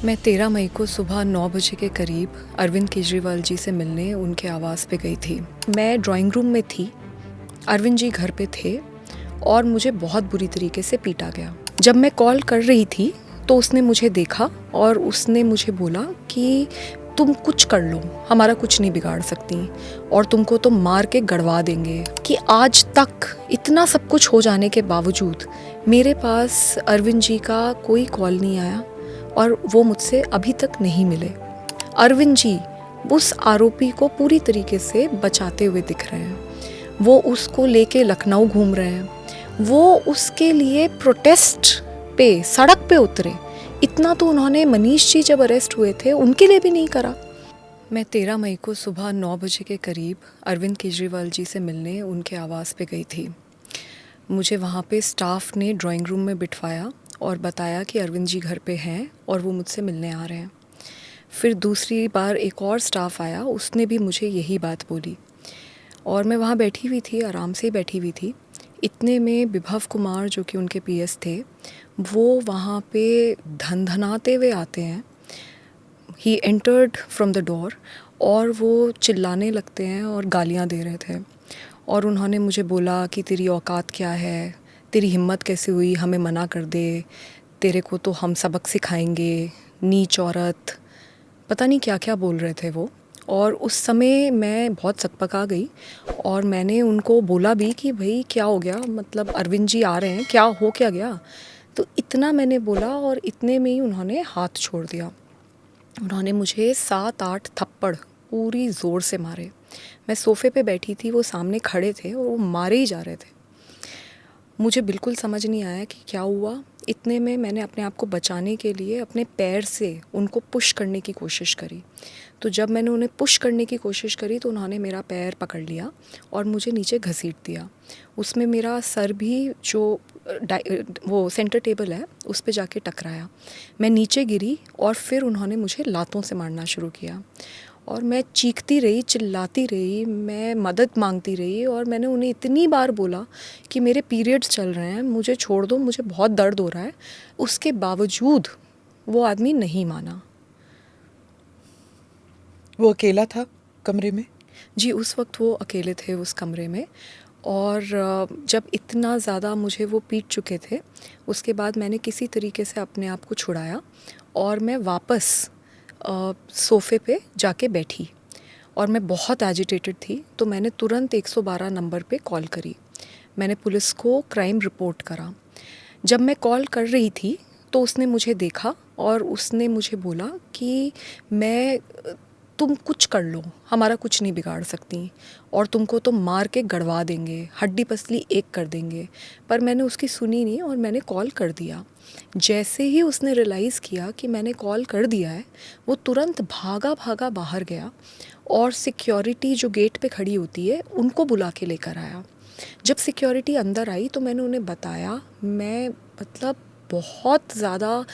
मैं 13 मई को सुबह 9 बजे के करीब अरविंद केजरीवाल जी से मिलने उनके आवास पे गई थी। मैं ड्राइंग रूम में थी, अरविंद जी घर पे थे और मुझे बहुत बुरी तरीके से पीटा गया। जब मैं कॉल कर रही थी तो उसने मुझे देखा और उसने मुझे बोला कि तुम कुछ कर लो, हमारा कुछ नहीं बिगाड़ सकती और तुमको तो मार के गड़वा देंगे। कि आज तक इतना सब कुछ हो जाने के बावजूद मेरे पास अरविंद जी का कोई कॉल नहीं आया और वो मुझसे अभी तक नहीं मिले। अरविंद जी उस आरोपी को पूरी तरीके से बचाते हुए दिख रहे हैं। वो उसको लेके लखनऊ घूम रहे हैं, वो उसके लिए प्रोटेस्ट पे सड़क पे उतरे। इतना तो उन्होंने मनीष जी जब अरेस्ट हुए थे उनके लिए भी नहीं करा। मैं 13 मई को सुबह 9 बजे के करीब अरविंद केजरीवाल जी से मिलने उनके आवास पे गई थी। मुझे वहाँ पे स्टाफ ने ड्राइंग रूम में बिठवाया और बताया कि अरविंद जी घर पे हैं और वो मुझसे मिलने आ रहे हैं। फिर दूसरी बार एक और स्टाफ आया, उसने भी मुझे यही बात बोली और मैं वहाँ बैठी हुई थी, आराम से ही बैठी हुई थी। इतने में विभव कुमार जो कि उनके पीएस थे, वो वहाँ पे धनधनाते हुए आते हैं। He entered from the door और वो चिल्लाने लगते हैं और गालियाँ दे रहे थे और उन्होंने मुझे बोला कि तेरी औकात क्या है, तेरी हिम्मत कैसे हुई हमें मना कर दे, तेरे को तो हम सबक सिखाएंगे, नीच औरत, पता नहीं क्या क्या बोल रहे थे वो। और उस समय मैं बहुत सकपका गई और मैंने उनको बोला भी कि भाई क्या हो गया, मतलब अरविंद जी आ रहे हैं, क्या हो क्या गया। तो इतना मैंने बोला और इतने में ही उन्होंने हाथ छोड़ दिया। उन्होंने मुझे 7-8 थप्पड़ पूरी ज़ोर से मारे। मैं सोफ़े पे बैठी थी, वो सामने खड़े थे और वो मारे ही जा रहे थे। मुझे बिल्कुल समझ नहीं आया कि क्या हुआ। इतने में मैंने अपने आप को बचाने के लिए अपने पैर से उनको पुश करने की कोशिश करी। तो जब मैंने उन्हें पुश करने की कोशिश करी तो उन्होंने मेरा पैर पकड़ लिया और मुझे नीचे घसीट दिया। उसमें मेरा सर भी जो वो सेंटर टेबल है उस पे जाके टकराया। मैं नीचे गिरी और फिर उन्होंने मुझे लातों से मारना शुरू किया और मैं चीखती रही, चिल्लाती रही, मैं मदद मांगती रही और मैंने उन्हें इतनी बार बोला कि मेरे पीरियड्स चल रहे हैं, मुझे छोड़ दो, मुझे बहुत दर्द हो रहा है। उसके बावजूद वो आदमी नहीं माना। वो अकेला था कमरे में? जी, उस वक्त वो अकेले थे उस कमरे में और जब इतना ज़्यादा मुझे वो पीट चुके थे, उसके बाद मैंने किसी तरीके से अपने आप को छुड़ाया और मैं वापस सोफ़े पे जाके बैठी और मैं बहुत एजिटेटेड थी। तो मैंने तुरंत 112 नंबर पे कॉल करी। मैंने पुलिस को क्राइम रिपोर्ट करा। जब मैं कॉल कर रही थी तो उसने मुझे देखा और उसने मुझे बोला कि तुम कुछ कर लो, हमारा कुछ नहीं बिगाड़ सकती और तुमको तो मार के गड़वा देंगे, हड्डी पसली एक कर देंगे। पर मैंने उसकी सुनी नहीं और मैंने कॉल कर दिया। जैसे ही उसने रियलाइज़ किया कि मैंने कॉल कर दिया है, वो तुरंत भागा भागा बाहर गया और सिक्योरिटी जो गेट पे खड़ी होती है उनको बुला के लेकर आया। जब सिक्योरिटी अंदर आई तो मैंने उन्हें बताया, मैं मतलब बहुत ज़्यादा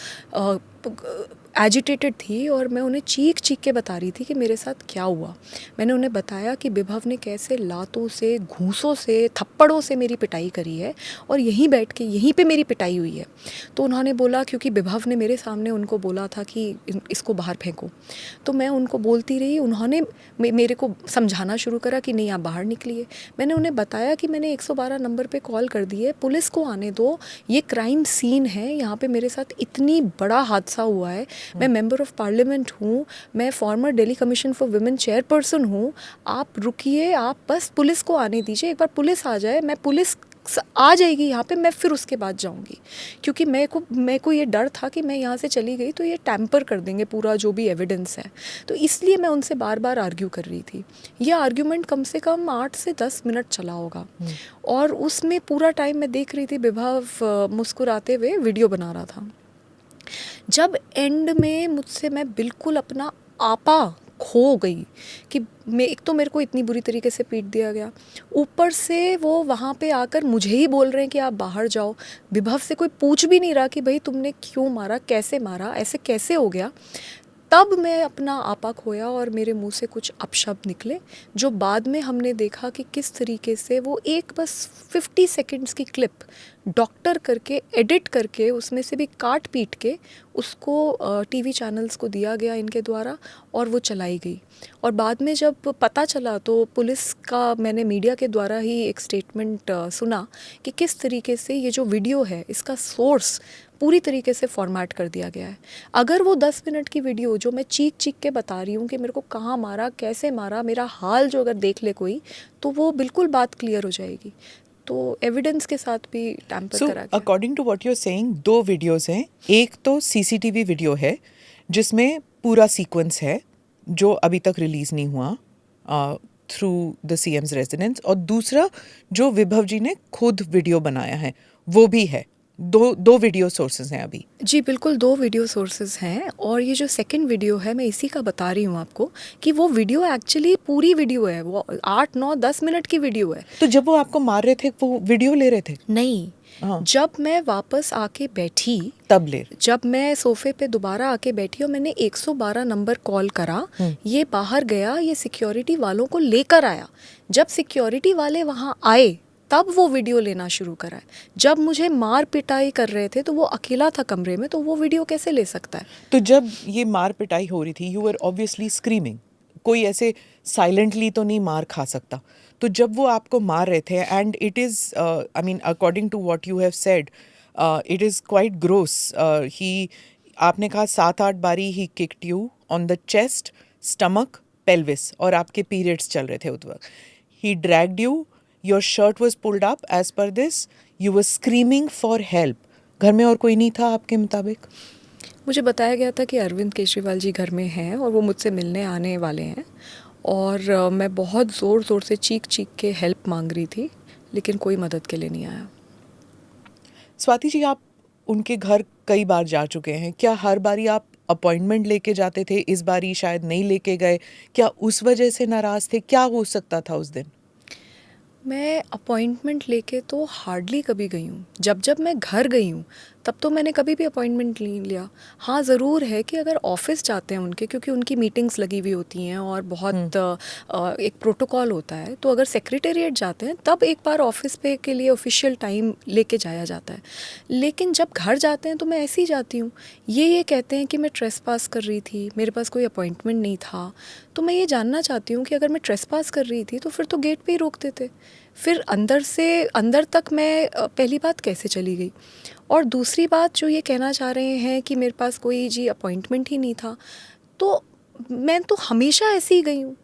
एजिटेटेड थी और मैं उन्हें चीख चीख के बता रही थी कि मेरे साथ क्या हुआ। मैंने उन्हें बताया कि विभव ने कैसे लातों से, घूंसों से, थप्पड़ों से मेरी पिटाई करी है और यहीं बैठ के यहीं पे मेरी पिटाई हुई है। तो उन्होंने बोला, क्योंकि विभव ने मेरे सामने उनको बोला था कि इसको बाहर फेंको, तो मैं उनको बोलती रही। उन्होंने मेरे को समझाना शुरू करा कि नहीं आप बाहर निकलिए। मैंने उन्हें बताया कि मैंने 112 नंबर पे कॉल कर दी है, पुलिस को आने दो, ये क्राइम सीन है, यहाँ पे मेरे साथ इतनी बड़ा हादसा हुआ है, मैं मेंबर ऑफ पार्लियामेंट हूँ, मैं farmer Delhi commission for women chairperson हूँ, आप रुकिए, आप बस पुलिस को आने दीजिए, एक बार पुलिस आ जाए, मैं पुलिस आ जाएगी यहाँ पे, मैं फिर उसके बाद जाऊँगी। क्योंकि मेरे को ये डर था कि मैं यहाँ से चली गई तो ये टैम्पर कर देंगे पूरा जो भी एविडेंस है। तो इसलिए मैं उनसे बार बार आर्ग्यू कर रही थी। ये आर्ग्यूमेंट कम से कम 8 से 10 मिनट चला होगा और उसमें पूरा टाइम मैं देख रही थी विभव मुस्कुराते हुए वीडियो बना रहा था। जब एंड में मैं बिल्कुल अपना आपा खो गई कि एक तो मेरे को इतनी बुरी तरीके से पीट दिया गया, ऊपर से वो वहाँ पे आकर मुझे ही बोल रहे हैं कि आप बाहर जाओ। विभव से कोई पूछ भी नहीं रहा कि भाई तुमने क्यों मारा, कैसे मारा, ऐसे कैसे हो गया। तब मैं अपना आपा खोया और मेरे मुंह से कुछ अपशब्द निकले, जो बाद में हमने देखा कि किस तरीके से वो एक बस 50 सेकंड्स की क्लिप डॉक्टर करके एडिट करके उसमें से भी काट पीट के उसको टीवी चैनल्स को दिया गया इनके द्वारा और वो चलाई गई। और बाद में जब पता चला तो पुलिस का मैंने मीडिया के द्वारा ही एक स्टेटमेंट सुना कि किस तरीके से ये जो वीडियो है इसका सोर्स पूरी तरीके से फॉर्मेट कर दिया गया है। अगर वो 10 मिनट की वीडियो जो मैं चीख चीख के बता रही हूँ कि मेरे को कहाँ मारा, कैसे मारा, मेरा हाल जो अगर देख ले कोई, तो वो बिल्कुल बात क्लियर हो जाएगी। तो एविडेंस के साथ भी टैम्पर करा गया। According to what you are saying, 2 videos हैं। एक तो सीसीटीवी वीडियो है जिसमें पूरा सीक्वेंस है जो अभी तक रिलीज नहीं हुआ थ्रू द सीएम्स रेजिडेंस, और दूसरा जो विभव जी ने खुद वीडियो बनाया है वो भी है। दो वीडियो सोर्सेज हैं अभी। जी बिल्कुल, 2 वीडियो सोर्सेज हैं। और ये जो सेकंड वीडियो है मैं इसी का बता रही हूँ आपको कि वो वीडियो एक्चुअली पूरी वीडियो है, वो 8, 9, 10 मिनट की वीडियो है। तो जब वो आपको मार रहे थे वो वीडियो ले रहे थे? नहीं, हाँ। जब मैं वापस आके बैठी, तब ले रहे। जब मैं सोफे पे दोबारा आके बैठी और मैंने 112 नंबर कॉल करा, ये बाहर गया, ये सिक्योरिटी वालों को लेकर आया। जब सिक्योरिटी वाले वहाँ आए तब वो वीडियो लेना शुरू करा है। जब मुझे मार पिटाई कर रहे थे तो वो अकेला था कमरे में, तो वो वीडियो कैसे ले सकता है? तो जब ये मार पिटाई हो रही थी, यू वर ऑब्वियसली स्क्रीमिंग। कोई ऐसे साइलेंटली तो नहीं मार खा सकता। तो जब वो आपको मार रहे थे, and it is I mean according to what you have said, it is quite gross. ही आपने कहा 7-8 बारी he kicked you on the chest, stomach, pelvis, और आपके पीरियड्स चल रहे थे उस वक्त। He dragged you, your shirt was pulled up as per this, you were screaming for help. घर में और कोई नहीं था आपके मुताबिक? मुझे बताया गया था कि अरविंद केजरीवाल जी घर में हैं और वो मुझसे मिलने आने वाले हैं। और मैं बहुत ज़ोर ज़ोर से चीख चीख के हेल्प मांग रही थी, लेकिन कोई मदद के लिए नहीं आया। स्वाति जी, आप उनके घर कई बार जा चुके हैं। क्या हर बारी आप अपॉइंटमेंट लेके जाते थे? इस बारी शायद नहीं लेके गए, क्या उस वजह से नाराज़ थे? क्या हो सकता था उस दिन? मैं अपॉइंटमेंट लेके तो हार्डली कभी गई हूँ। जब मैं घर गई हूँ तब तो मैंने कभी भी अपॉइंटमेंट नहीं लिया। हाँ, ज़रूर है कि अगर ऑफिस जाते हैं उनके, क्योंकि उनकी मीटिंग्स लगी हुई होती हैं और बहुत एक प्रोटोकॉल होता है, तो अगर सेक्रेटेरिएट जाते हैं तब एक बार ऑफिस पे के लिए ऑफिशियल टाइम लेके जाया जाता है। लेकिन जब घर जाते हैं तो मैं ऐसे ही जाती हूँ। ये कहते हैं कि मैं ट्रेसपास कर रही थी, मेरे पास कोई अपॉइंटमेंट नहीं था। तो मैं ये जानना चाहती हूँ कि अगर मैं ट्रेसपास कर रही थी तो फिर तो गेट पे ही रोक देते। फिर अंदर से अंदर तक मैं पहली बात कैसे चली गई? और दूसरी बात जो ये कहना चाह रहे हैं कि मेरे पास कोई जी अपॉइंटमेंट ही नहीं था, तो मैं तो हमेशा ऐसे ही गई हूँ।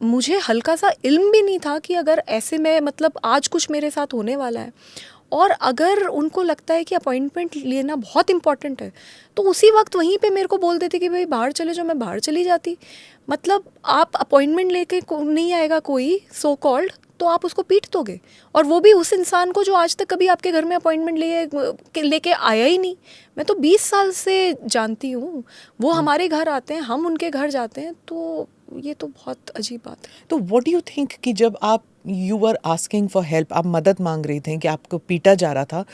मुझे हल्का सा इल्म भी नहीं था कि अगर ऐसे में मतलब आज कुछ मेरे साथ होने वाला है। और अगर उनको लगता है कि अपॉइंटमेंट लेना बहुत इम्पॉर्टेंट है तो उसी वक्त वहीं पे मेरे को बोल देते कि भाई बाहर चले जाओ, मैं बाहर चली जाती। मतलब आप अपॉइंटमेंट लेके नहीं आएगा कोई सो कॉल्ड तो आप उसको पीट दोगे, और वो भी उस इंसान को जो आज तक कभी आपके घर में अपॉइंटमेंट लेके आया ही नहीं। मैं तो 20 साल से जानती हूँ, वो हमारे घर आते हैं, हम उनके घर जाते हैं, तो ये तो बहुत अजीब बात है। तो व्हाट डू यू थिंक कि जब आप you were asking for help, आप मदद मांग रही थी कि आपको पीटा जा रहा था,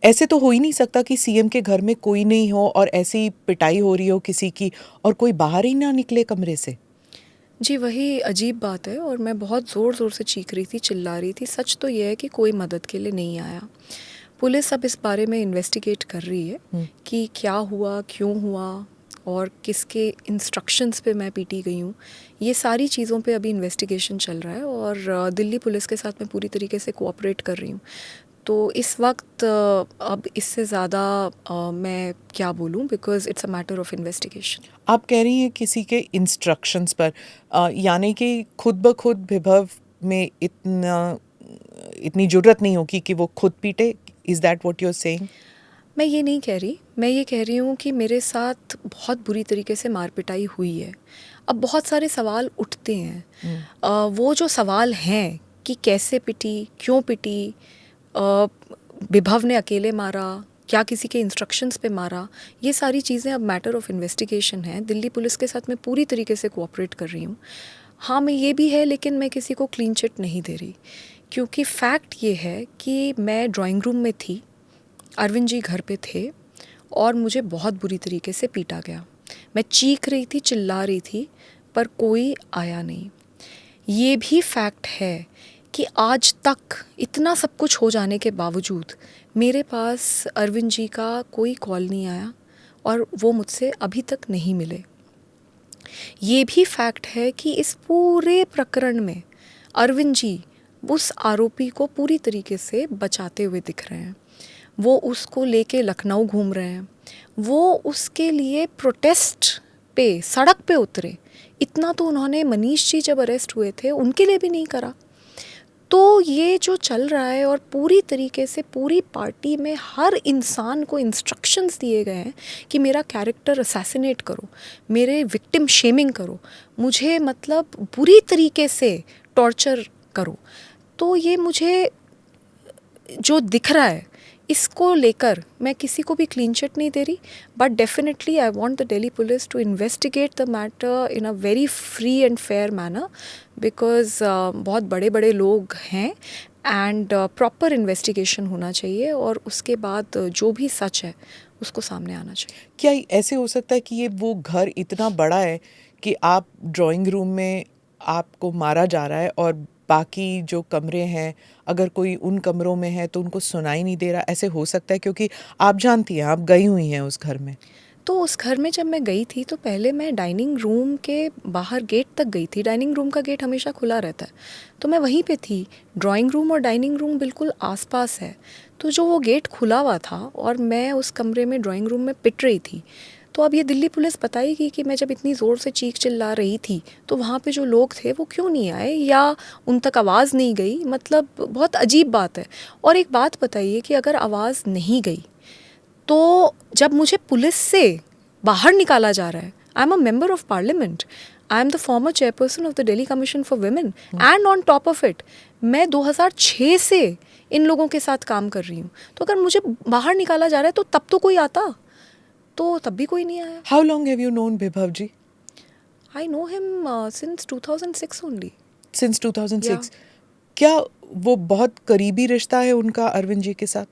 ऐसे तो हो ही नहीं सकता कि सीएम के घर में कोई नहीं हो और ऐसी पिटाई हो रही हो किसी की और कोई बाहर ही ना निकले कमरे से? जी वही अजीब बात है। और मैं बहुत ज़ोर ज़ोर से चीख रही थी, चिल्ला रही थी। सच तो ये है कि कोई मदद के लिए नहीं आया। पुलिस अब इस बारे में इन्वेस्टिगेट कर रही है कि क्या हुआ, क्यों हुआ और किसके इंस्ट्रक्शंस पे मैं पीटी गई हूँ। ये सारी चीज़ों पे अभी इन्वेस्टिगेशन चल रहा है और दिल्ली पुलिस के साथ मैं पूरी तरीके से कोऑपरेट कर रही हूँ। तो इस वक्त अब इससे ज़्यादा मैं क्या बोलूँ, because it's a matter of investigation. आप कह रही हैं किसी के इंस्ट्रक्शंस पर, यानी कि खुद ब खुद विभव में इतनी जुर्रत नहीं होगी कि वो खुद पीटे? Is that what you are saying? मैं ये नहीं कह रही, मैं ये कह रही हूँ कि मेरे साथ बहुत बुरी तरीके से मार पिटाई हुई है। अब बहुत सारे सवाल उठते हैं। वो जो सवाल हैं कि कैसे पिटी, क्यों पिटी, विभव ने अकेले मारा, क्या किसी के इंस्ट्रक्शंस पे मारा, ये सारी चीज़ें अब मैटर ऑफ इन्वेस्टिगेशन है। दिल्ली पुलिस के साथ मैं पूरी तरीके से कोऑपरेट कर रही हूँ। हाँ, मैं ये भी है, लेकिन मैं किसी को क्लीन चिट नहीं दे रही, क्योंकि फैक्ट ये है कि मैं ड्राइंग रूम में थी, अरविंद जी घर पे थे और मुझे बहुत बुरी तरीके से पीटा गया। मैं चीख रही थी, चिल्ला रही थी, पर कोई आया नहीं। ये भी फैक्ट है कि आज तक इतना सब कुछ हो जाने के बावजूद मेरे पास अरविंद जी का कोई कॉल नहीं आया और वो मुझसे अभी तक नहीं मिले। ये भी फैक्ट है कि इस पूरे प्रकरण में अरविंद जी उस आरोपी को पूरी तरीके से बचाते हुए दिख रहे हैं। वो उसको लेके लखनऊ घूम रहे हैं, वो उसके लिए प्रोटेस्ट पे सड़क पे उतरे। इतना तो उन्होंने मनीष जी जब अरेस्ट हुए थे उनके लिए भी नहीं करा। तो ये जो चल रहा है और पूरी तरीके से पूरी पार्टी में हर इंसान को इंस्ट्रक्शंस दिए गए हैं कि मेरा कैरेक्टर असैसिनेट करो, मेरे विक्टिम शेमिंग करो, मुझे मतलब बुरी तरीके से टॉर्चर करो। तो ये मुझे जो दिख रहा है इसको लेकर मैं किसी को भी क्लीन चिट नहीं दे रही, but definitely I want the Delhi police to investigate the matter in a very free and fair manner, because बहुत बड़े बड़े लोग हैं एंड प्रॉपर इन्वेस्टिगेशन होना चाहिए और उसके बाद जो भी सच है उसको सामने आना चाहिए। क्या ऐसे हो सकता है कि ये वो घर इतना बड़ा है कि आप ड्राइंग रूम में आपको मारा जा रहा है और बाकी जो कमरे हैं अगर कोई उन कमरों में है तो उनको सुनाई नहीं दे रहा? ऐसे हो सकता है क्योंकि आप जानती हैं, आप गई हुई हैं उस घर में। तो उस घर में जब मैं गई थी तो पहले मैं डाइनिंग रूम के बाहर गेट तक गई थी। डाइनिंग रूम का गेट हमेशा खुला रहता है, तो मैं वहीं पे थी। ड्राइंग रूम और डाइनिंग रूम बिल्कुल आसपास है, तो जो वो गेट खुला हुआ था और मैं उस कमरे में ड्राइंग रूम में पिट रही थी। तो अब ये दिल्ली पुलिस बताएगी कि मैं जब इतनी ज़ोर से चीख चिल्ला रही थी तो वहाँ पे जो लोग थे वो क्यों नहीं आए या उन तक आवाज़ नहीं गई। मतलब बहुत अजीब बात है। और एक बात बताइए कि अगर आवाज़ नहीं गई तो जब मुझे पुलिस से बाहर निकाला जा रहा है, I am a member of parliament, I am the former chairperson of the Delhi commission for women and on top of it मैं 2006 से इन लोगों के साथ काम कर रही हूँ। तो अगर मुझे बाहर निकाला जा रहा है तो तब तो कोई आता, तो तब भी कोई नहीं आया। How long have you known Vibhav ji? I know him since 2006 only. Since 2006। Yeah. क्या वो बहुत करीबी रिश्ता है उनका अरविंद जी के साथ?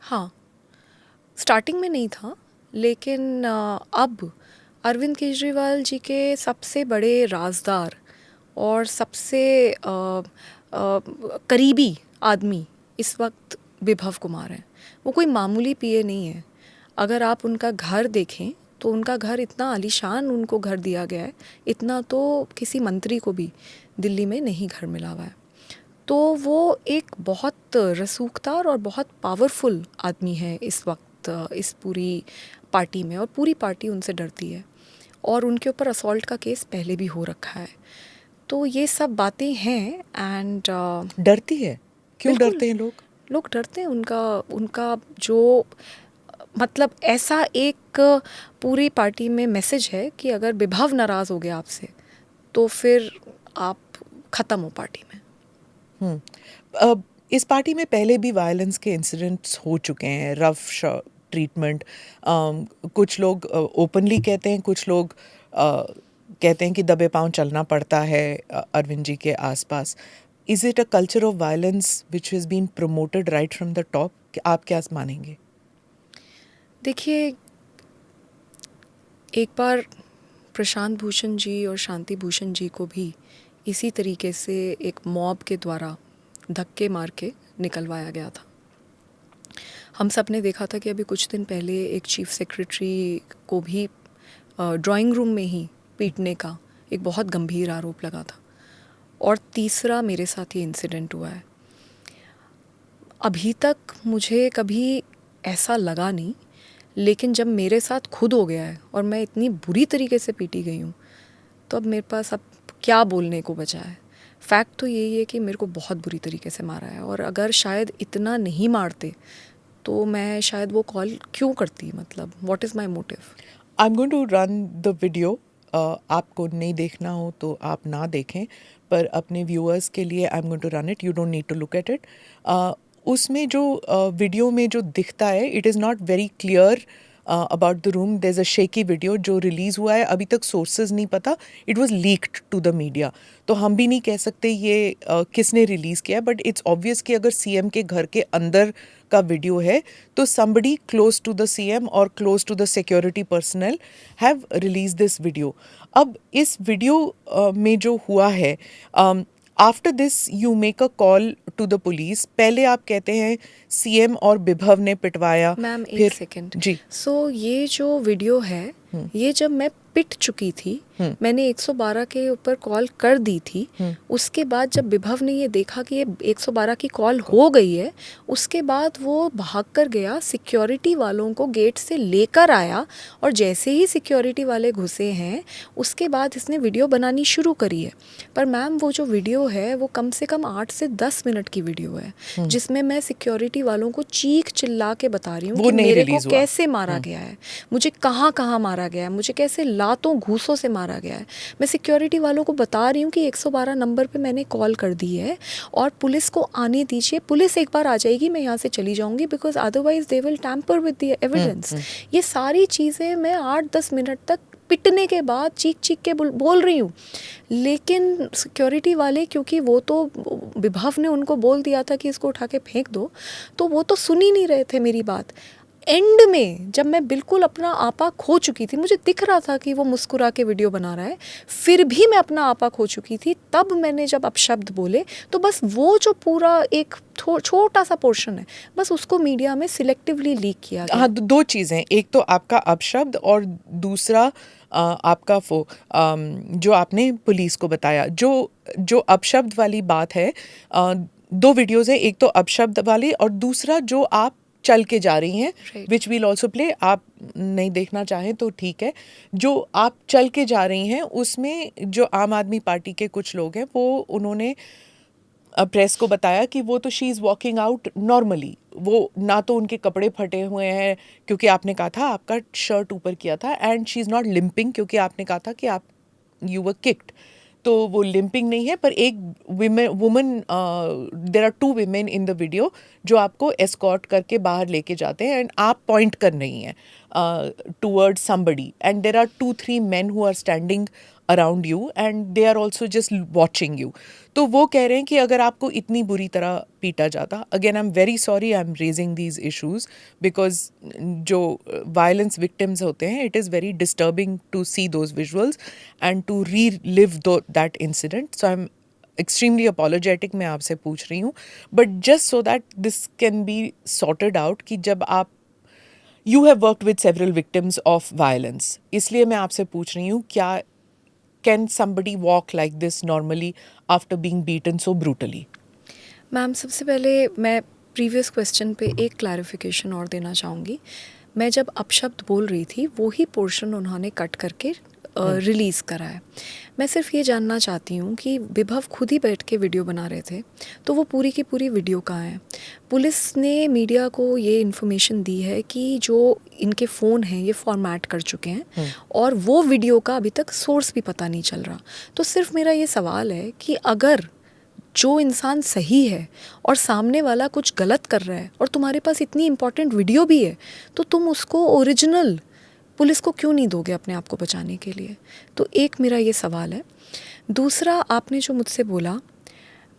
हाँ, स्टार्टिंग में नहीं था, लेकिन अब अरविंद केजरीवाल जी के सबसे बड़े राजदार और सबसे करीबी आदमी इस वक्त विभव कुमार हैं। वो कोई मामूली पीए नहीं है। अगर आप उनका घर देखें तो उनका घर इतना आलीशान उनको घर दिया गया है, इतना तो किसी मंत्री को भी दिल्ली में नहीं घर मिला हुआ है। तो वो एक बहुत रसूखदार और बहुत पावरफुल आदमी है इस वक्त इस पूरी पार्टी में, और पूरी पार्टी उनसे डरती है और उनके ऊपर असॉल्ट का केस पहले भी हो रखा है। तो ये सब बातें हैं एंड डरती है? क्यों बिल्कुल। डरते हैं लोग? लोग डरते हैं। उनका जो मतलब ऐसा एक पूरी पार्टी में मैसेज है कि अगर विभव नाराज़ हो गया आपसे तो फिर आप ख़त्म हो पार्टी में। इस पार्टी में पहले भी वायलेंस के इंसिडेंट्स हो चुके हैं, रफ ट्रीटमेंट। कुछ लोग ओपनली कहते हैं, कुछ लोग कहते हैं कि दबे पांव चलना पड़ता है अरविंद जी के आसपास। Is it a culture of violence which has been promoted right from the top? आप क्या मानेंगे? देखिए, एक बार प्रशांत भूषण जी और शांति भूषण जी को भी इसी तरीके से एक मॉब के द्वारा धक्के मार के निकलवाया गया था। हम सब ने देखा था कि अभी कुछ दिन पहले एक चीफ सेक्रेटरी को भी ड्राइंग रूम में ही पीटने का एक बहुत गंभीर आरोप लगा था, और तीसरा मेरे साथ ये इंसिडेंट हुआ है। अभी तक मुझे कभी ऐसा लगा नहीं, लेकिन जब मेरे साथ खुद हो गया है और मैं इतनी बुरी तरीके से पीटी गई हूँ तो अब मेरे पास अब क्या बोलने को बचा है। फैक्ट तो यही है कि मेरे को बहुत बुरी तरीके से मारा है, और अगर शायद इतना नहीं मारते तो मैं शायद वो कॉल क्यों करती। मतलब what is my motive? I am going to run the video. आपको नहीं देखना हो तो आप ना देखें, पर अपने व्यूअर्स के लिए I am going to run it. You don't need to look at it. उसमें जो वीडियो में जो दिखता है, it is not very clear about the room. There is a shaky video जो रिलीज़ हुआ है, अभी तक सोर्सेज नहीं पता, it was leaked to the media. तो हम भी नहीं कह सकते ये किसने रिलीज़ किया है, बट इट्स ऑब्वियस कि अगर सीएम के घर के अंदर का वीडियो है तो somebody close to the CM और close to the security personnel have released this video. अब इस वीडियो में जो हुआ है, after this you make a call to the police. पहले आप कहते हैं सीएम और विभव ने पिटवाया. मैम एक फिर सेकंड. जी. सो ये जो वीडियो है, ये जब मैं पिट चुकी थी, मैंने 112 के ऊपर कॉल कर दी थी. उसके बाद जब विभव ने ये देखा कि ये 112 की कॉल हो गई है, उसके बाद वो भाग कर गया, सिक्योरिटी वालों को गेट से लेकर आया, और जैसे ही सिक्योरिटी वाले घुसे हैं उसके बाद इसने वीडियो बनानी शुरू करी है. पर मैम वो जो वीडियो है वो कम से कम 8 से 10 मिनट की वीडियो है, जिसमें मैं सिक्योरिटी वालों को चीख चिल्ला के बता रही हूँ वो कि नहीं मेरे को release हुआ. कैसे मारा गया है, मुझे कहाँ कहाँ मारा गया है, मुझे कैसे लातों घूसों से मारा गया है. मैं सिक्योरिटी वालों को बता रही हूँ कि 112 नंबर पे मैंने कॉल कर दी है और पुलिस को आने दीजिए, पुलिस एक बार आ जाएगी, मैं यहाँ से चली जाऊँगी, because otherwise they will tamper with the evidence. ये सारी चीज़ें मैं 8-10 मिनट तक पिटने के बाद चीख चीख के बोल रही हूँ. लेकिन सिक्योरिटी वाले, क्योंकि वो तो विभव ने उनको बोल दिया था कि इसको उठा के फेंक दो, तो वो तो सुन ही नहीं रहे थे मेरी बात. एंड में जब मैं बिल्कुल अपना आपा खो चुकी थी, मुझे दिख रहा था कि वो मुस्कुरा के वीडियो बना रहा है, फिर भी मैं अपना आपा खो चुकी थी, तब मैंने जब अपशब्द बोले तो बस वो जो पूरा एक छोटा सा पोर्शन है, बस उसको मीडिया में सिलेक्टिवली लीक किया गया. हाँ, दो चीज़ें, एक तो आपका अपशब्द और दूसरा आपका जो आपने पुलिस को बताया. जो अपशब्द वाली बात है, दो वीडियोज़ हैं, एक तो अपशब्द वाली और दूसरा जो आप चल के जा रही हैं, विच विल ऑल्सो प्ले. आप नहीं देखना चाहें तो ठीक है. जो आप चल के जा रही हैं उसमें जो आम आदमी पार्टी के कुछ लोग हैं वो उन्होंने प्रेस को बताया कि वो तो she is walking out normally, वो ना तो उनके कपड़े फटे हुए हैं क्योंकि आपने कहा था आपका शर्ट ऊपर किया था, and she is not limping क्योंकि आपने कहा था कि आप यू वर किक्ड, तो वो लिम्पिंग नहीं है. पर एक woman, there are 2 women in the video जो आपको एस्कॉर्ट करके बाहर लेके जाते हैं, एंड आप पॉइंट कर रही हैं toward somebody, and there are 2-3 men who are standing around you and they are also just watching you. तो वो कह रहे हैं कि अगर आपको इतनी बुरी तरह पीटा जाता, again I am very sorry, I am raising these issues because जो वायलेंस विक्टिम्स होते हैं, it is very disturbing to see those visuals and to relive that incident. So I am extremely apologetic, मैं आपसे पूछ रही हूँ, but just so that this can be sorted out कि जब आप you have worked with several victims of violence, इसलिए मैं आपसे पूछ रही हूँ, क्या can somebody walk like this normally after being beaten so brutally? Ma'am सबसे पहले मैं प्रीवियस क्वेश्चन पे एक क्लैरिफिकेशन और देना चाहूँगी. मैं जब अपशब्द बोल रही थी वो ही पोर्शन उन्होंने कट करके रिलीज़ करा है. मैं सिर्फ ये जानना चाहती हूँ कि विभव खुद ही बैठ के वीडियो बना रहे थे, तो वो पूरी की पूरी वीडियो कहाँ है? पुलिस ने मीडिया को ये इन्फॉर्मेशन दी है कि जो इनके फ़ोन हैं ये फॉर्मेट कर चुके हैं, और वो वीडियो का अभी तक सोर्स भी पता नहीं चल रहा. तो सिर्फ मेरा ये सवाल है कि अगर जो इंसान सही है और सामने वाला कुछ गलत कर रहा है और तुम्हारे पास इतनी इम्पॉर्टेंट वीडियो भी है, तो तुम उसको ओरिजिनल पुलिस को क्यों नहीं दोगे अपने आप को बचाने के लिए? तो एक मेरा ये सवाल है. दूसरा, आपने जो मुझसे बोला,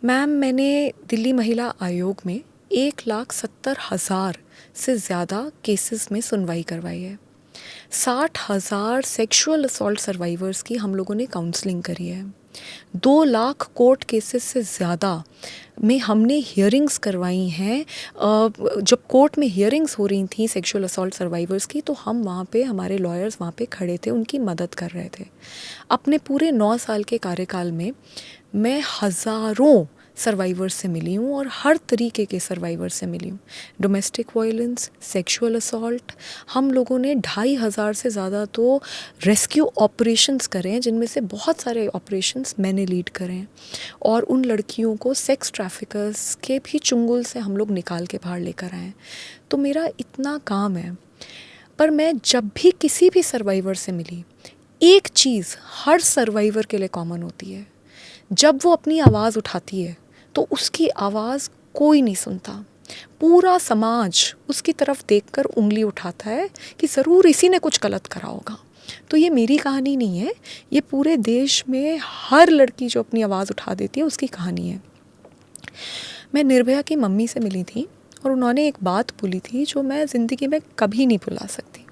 मैम मैंने दिल्ली महिला आयोग में 1,70,000 से ज़्यादा केसेस में सुनवाई करवाई है. 60,000 सेक्सुअल असॉल्ट सर्वाइवर्स की हम लोगों ने काउंसलिंग करी है. 2 लाख कोर्ट केसेस से ज़्यादा में हमने हियरिंग्स करवाई हैं. जब कोर्ट में हियरिंग्स हो रही थी सेक्सुअल असॉल्ट सर्वाइवर्स की, तो हम वहाँ पे, हमारे लॉयर्स वहाँ पे खड़े थे, उनकी मदद कर रहे थे. अपने पूरे 9 साल के कार्यकाल में मैं हज़ारों सर्वाइवर्स से मिली हूँ और हर तरीके के सर्वाइवर्स से मिली हूँ. डोमेस्टिक वायलेंस, सेक्सुअल असॉल्ट, हम लोगों ने 2,500 से ज़्यादा तो रेस्क्यू ऑपरेशंस करे हैं, जिनमें से बहुत सारे ऑपरेशंस मैंने लीड करे हैं. और उन लड़कियों को सेक्स ट्रैफिकर्स के भी चुंगल से हम लोग निकाल के बाहर लेकर आए हैं. तो मेरा इतना काम है. पर मैं जब भी किसी भी सर्वाइवर से मिली, एक चीज़ हर सर्वाइवर के लिए कॉमन होती है, जब वो अपनी आवाज़ उठाती है तो उसकी आवाज़ कोई नहीं सुनता. पूरा समाज उसकी तरफ देखकर उंगली उठाता है कि ज़रूर इसी ने कुछ गलत करा होगा. तो ये मेरी कहानी नहीं है, ये पूरे देश में हर लड़की जो अपनी आवाज़ उठा देती है उसकी कहानी है. मैं निर्भया की मम्मी से मिली थी और उन्होंने एक बात बोली थी जो मैं ज़िंदगी में कभी नहीं भुला सकती.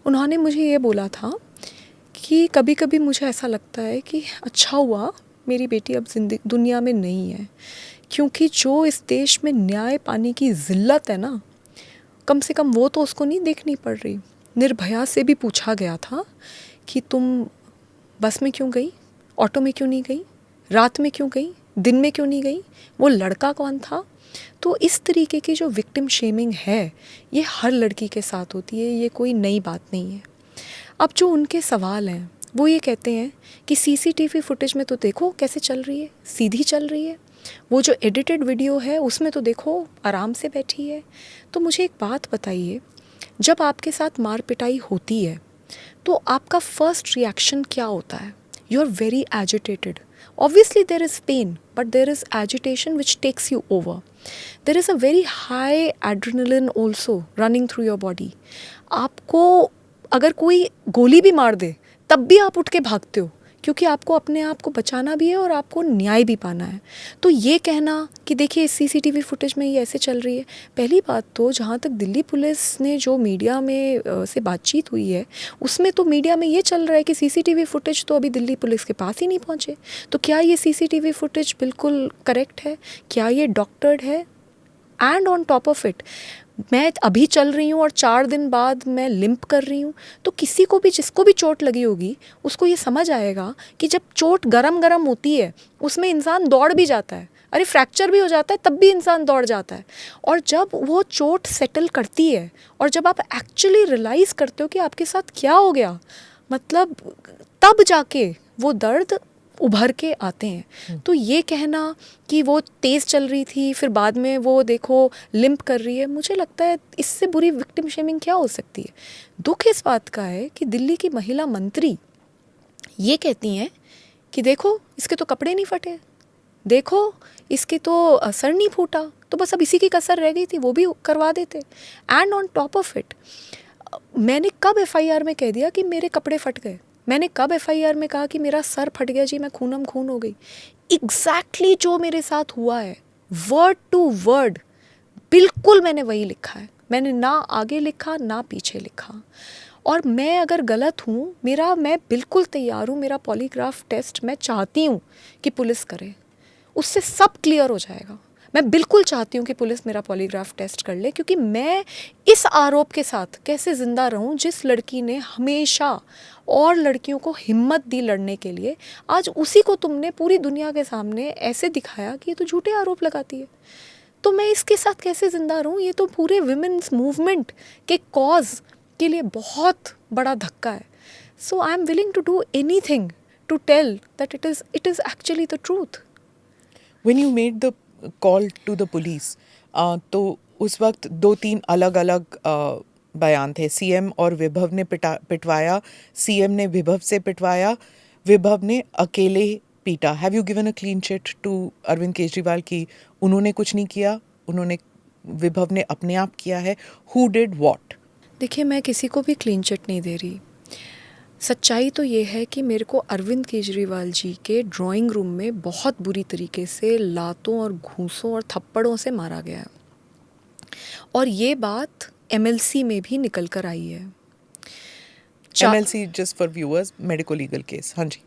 उन्होंने मुझे ये बोला था कि कभी कभी मुझे ऐसा लगता है कि अच्छा हुआ मेरी बेटी अब जिंदगी दुनिया में नहीं है, क्योंकि जो इस देश में न्याय पाने की ज़िल्लत है ना, कम से कम वो तो उसको नहीं देखनी पड़ रही। निर्भया से भी पूछा गया था कि तुम बस में क्यों गई, ऑटो में क्यों नहीं गई, रात में क्यों गई, दिन में क्यों नहीं गई, वो लड़का कौन था। तो इस तरीके की जो विक्टिम शेमिंग है, ये हर लड़की के साथ होती है, ये कोई नई बात नहीं है। अब जो उनके सवाल हैं वो ये कहते हैं कि सीसीटीवी फुटेज में तो देखो कैसे चल रही है, सीधी चल रही है, वो जो एडिटेड वीडियो है उसमें तो देखो आराम से बैठी है। तो मुझे एक बात बताइए, जब आपके साथ मार पिटाई होती है तो आपका फर्स्ट रिएक्शन क्या होता है? You are very agitated, obviously there is pain, but there is agitation which takes you over. There is a very high adrenaline also running through your body. आपको अगर कोई गोली भी मार दे तब भी आप उठ के भागते हो, क्योंकि आपको अपने आप को बचाना भी है और आपको न्याय भी पाना है। तो ये कहना कि देखिए इस सीसीटीवी फुटेज में ये ऐसे चल रही है, पहली बात तो जहाँ तक दिल्ली पुलिस ने जो मीडिया में से बातचीत हुई है उसमें तो मीडिया में ये चल रहा है कि सीसीटीवी फुटेज तो अभी दिल्ली पुलिस के पास ही नहीं पहुँचे। तो क्या ये सीसीटीवी फुटेज बिल्कुल करेक्ट है? क्या ये डॉक्टर्ड है? And on top of it, मैं अभी चल रही हूँ और 4 दिन बाद मैं लिम्प कर रही हूँ, तो किसी को भी, जिसको भी चोट लगी होगी, उसको ये समझ आएगा कि जब चोट गरम गरम होती है उसमें इंसान दौड़ भी जाता है। अरे फ्रैक्चर भी हो जाता है तब भी इंसान दौड़ जाता है। और जब वो चोट सेटल करती है और जब आप एक्चुअली रियलाइज़ करते हो कि आपके साथ क्या हो गया, मतलब तब जाके वो दर्द उभर के आते हैं। तो ये कहना कि वो तेज़ चल रही थी फिर बाद में वो देखो लिम्प कर रही है, मुझे लगता है इससे बुरी विक्टिम शेमिंग क्या हो सकती है। दुख इस बात का है कि दिल्ली की महिला मंत्री ये कहती हैं कि देखो इसके तो कपड़े नहीं फटे, देखो इसके तो सर नहीं फूटा, तो बस अब इसी की कसर रह गई थी, वो भी करवा देते। And on top of it, मैंने कब एफआईआर में कह दिया कि मेरे कपड़े फट गए? मैंने कब एफआईआर में कहा कि मेरा सर फट गया जी, मैं खूनम खून हो गई? एग्जैक्टली जो मेरे साथ हुआ है, वर्ड टू वर्ड बिल्कुल मैंने वही लिखा है। मैंने ना आगे लिखा ना पीछे लिखा। और मैं अगर गलत हूँ, मैं बिल्कुल तैयार हूँ, मेरा पॉलीग्राफ टेस्ट मैं चाहती हूँ कि पुलिस करे, उससे सब क्लियर हो जाएगा। मैं बिल्कुल चाहती हूँ कि पुलिस मेरा पॉलीग्राफ टेस्ट कर ले, क्योंकि मैं इस आरोप के साथ कैसे ज़िंदा रहूँ जिस लड़की ने हमेशा और लड़कियों को हिम्मत दी लड़ने के लिए, आज उसी को तुमने पूरी दुनिया के सामने ऐसे दिखाया कि ये तो झूठे आरोप लगाती है। तो मैं इसके साथ कैसे ज़िंदा रहूँ? ये तो पूरे विमेंस मूवमेंट के कॉज के लिए बहुत बड़ा धक्का है। So I am willing to do anything to tell that it is actually the truth. When you made the call to the police, तो उस वक्त 2-3 अलग-अलग बयान थे। सीएम और विभव ने पिटवाया, सीएम ने विभव से पिटवाया, विभव ने अकेले पीटा। Have you given a clean chit to Arvind Kejriwal की उन्होंने कुछ नहीं किया, विभव ने अपने आप किया है? Who did what? देखिए, मैं किसी को भी क्लीन चिट नहीं दे रही। सच्चाई तो ये है कि मेरे को अरविंद केजरीवाल जी के ड्राइंग रूम में बहुत बुरी तरीके से लातों और घूंसों और थप्पड़ों से मारा गया है, और ये बात एमएलसी में भी निकल कर आई है। MLC, just for viewers, medico legal case. हाँ जी।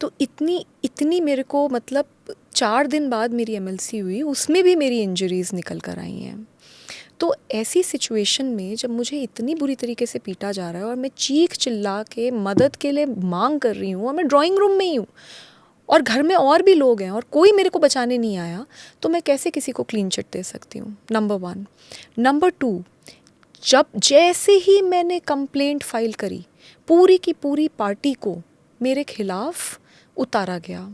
तो इतनी मेरे को, मतलब 4 दिन बाद मेरी एमएलसी हुई, उसमें भी मेरी इंजरीज़ निकल कर आई हैं। तो ऐसी सिचुएशन में जब मुझे इतनी बुरी तरीके से पीटा जा रहा है और मैं चीख चिल्ला के मदद के लिए मांग कर रही हूँ, और मैं ड्राइंग रूम में ही हूँ और घर में और भी लोग हैं और कोई मेरे को बचाने नहीं आया, तो मैं कैसे किसी को क्लीन चिट दे सकती हूँ? नंबर 1। नंबर 2, जब जैसे ही मैंने कंप्लेंट फाइल करी, पूरी की पूरी पार्टी को मेरे खिलाफ उतारा गया।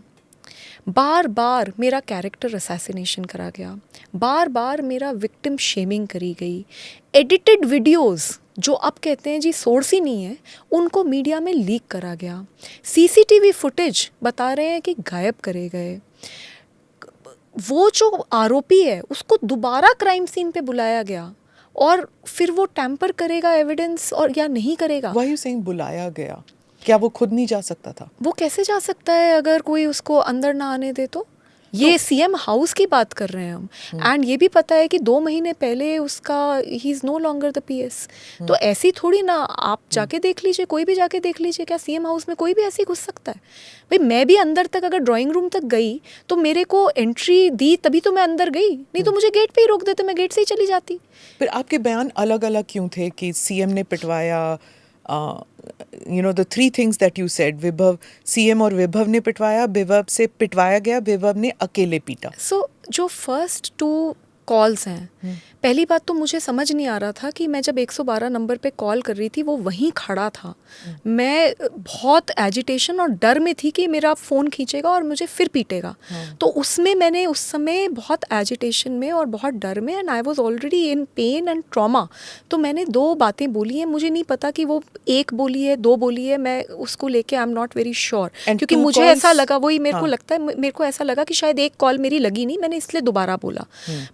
बार बार मेरा कैरेक्टर असैसिनेशन करा गया, बार बार मेरा विक्टिम शेमिंग करी गई। एडिटेड वीडियोस जो अब कहते हैं जी सोर्स ही नहीं है, उनको मीडिया में लीक करा गया। सीसीटीवी फुटेज बता रहे हैं कि गायब करे गए। वो जो आरोपी है उसको दोबारा क्राइम सीन पे बुलाया गया, और फिर वो टैम्पर करेगा एविडेंस और या नहीं करेगा। व्हाई यू सेइंग बुलाया गया? क्या वो खुद नहीं जा सकता था? वो कैसे जा सकता है अगर कोई उसको अंदर ना आने दे तो? ये सीएम हाउस की बात कर रहे हैं हम, एंड ये भी पता है कि 2 महीने पहले उसका ही is no longer the PS. तो ऐसी थोड़ी ना, आप जाके देख लीजिए, कोई भी जाके देख लीजिए, क्या सीएम हाउस में कोई भी ऐसे ही घुस सकता है? भाई मैं भी अंदर तक अगर ड्राइंग रूम तक गई तो मेरे को एंट्री दी तभी तो मैं अंदर गई, नहीं तो मुझे गेट पे ही रोक देते, मैं गेट से ही चली जाती। फिर आपके बयान अलग अलग क्यों थे कि सीएम ने पिटवाया? You know the 3 things that you said, Vibhav, CM और विभव ने पिटवाया, विभव से पिटवाया गया, विभव ने अकेले पीटा। सो जो फर्स्ट 2 कॉल्स हैं, पहली बात तो मुझे समझ नहीं आ रहा था कि मैं जब 112 नंबर पे कॉल कर रही थी वो वहीं खड़ा था। मैं बहुत एजिटेशन और डर में थी कि मेरा फ़ोन खींचेगा और मुझे फिर पीटेगा। तो उसमें मैंने उस समय बहुत एजिटेशन में और बहुत डर में, and I was already in pen and trauma, तो मैंने 2 बातें बोली हैं। मुझे नहीं पता कि वो 1 बोली है, 2 बोली है, मैं उसको लेके आई एम नॉट वेरी श्योर, क्योंकि मुझे ऐसा लगा, वही मेरे को लगता है, मेरे को ऐसा लगा कि शायद 1 कॉल मेरी लगी नहीं, मैंने इसलिए दोबारा बोला।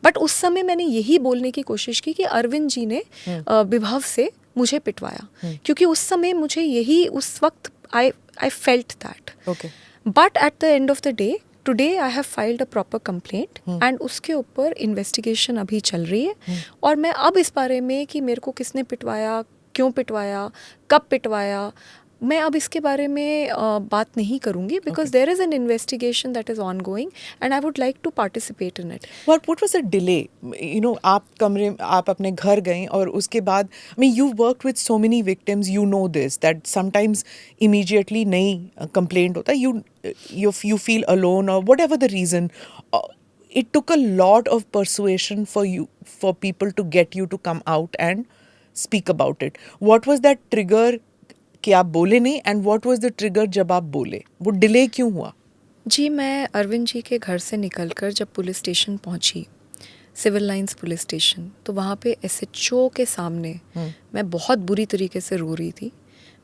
बट उस समय मैंने यही बोलने की कोशिश की कि अरविंद जी ने विभव से मुझे पिटवाया, क्योंकि उस समय मुझे यही, उस वक्त I felt that. But at the end of the day today I have filed a proper complaint, and उसके ऊपर इन्वेस्टिगेशन अभी चल रही है। और मैं अब इस बारे में कि मेरे को किसने पिटवाया, क्यों पिटवाया, कब पिटवाया, मैं अब इसके बारे में बात नहीं करूंगी, because there is an investigation that is ongoing and I would like to participate in it. What was the delay? You know, आप अपने घर गए और उसके बाद, I mean, you worked with so many victims, you know this, that sometimes immediately नहीं complaint होता, you feel alone or whatever the reason. It took a lot of persuasion for people to get you to come out and speak about it. What was that trigger कि आप बोले नहीं, and what was the trigger जब आप बोले? वो delay क्यों हुआ? जी, मैं अरविंद जी के घर से निकलकर जब पुलिस स्टेशन पहुंची, सिविल लाइंस पुलिस स्टेशन, तो वहाँ पे एसएचओ के सामने मैं बहुत बुरी तरीके से रो रही थी।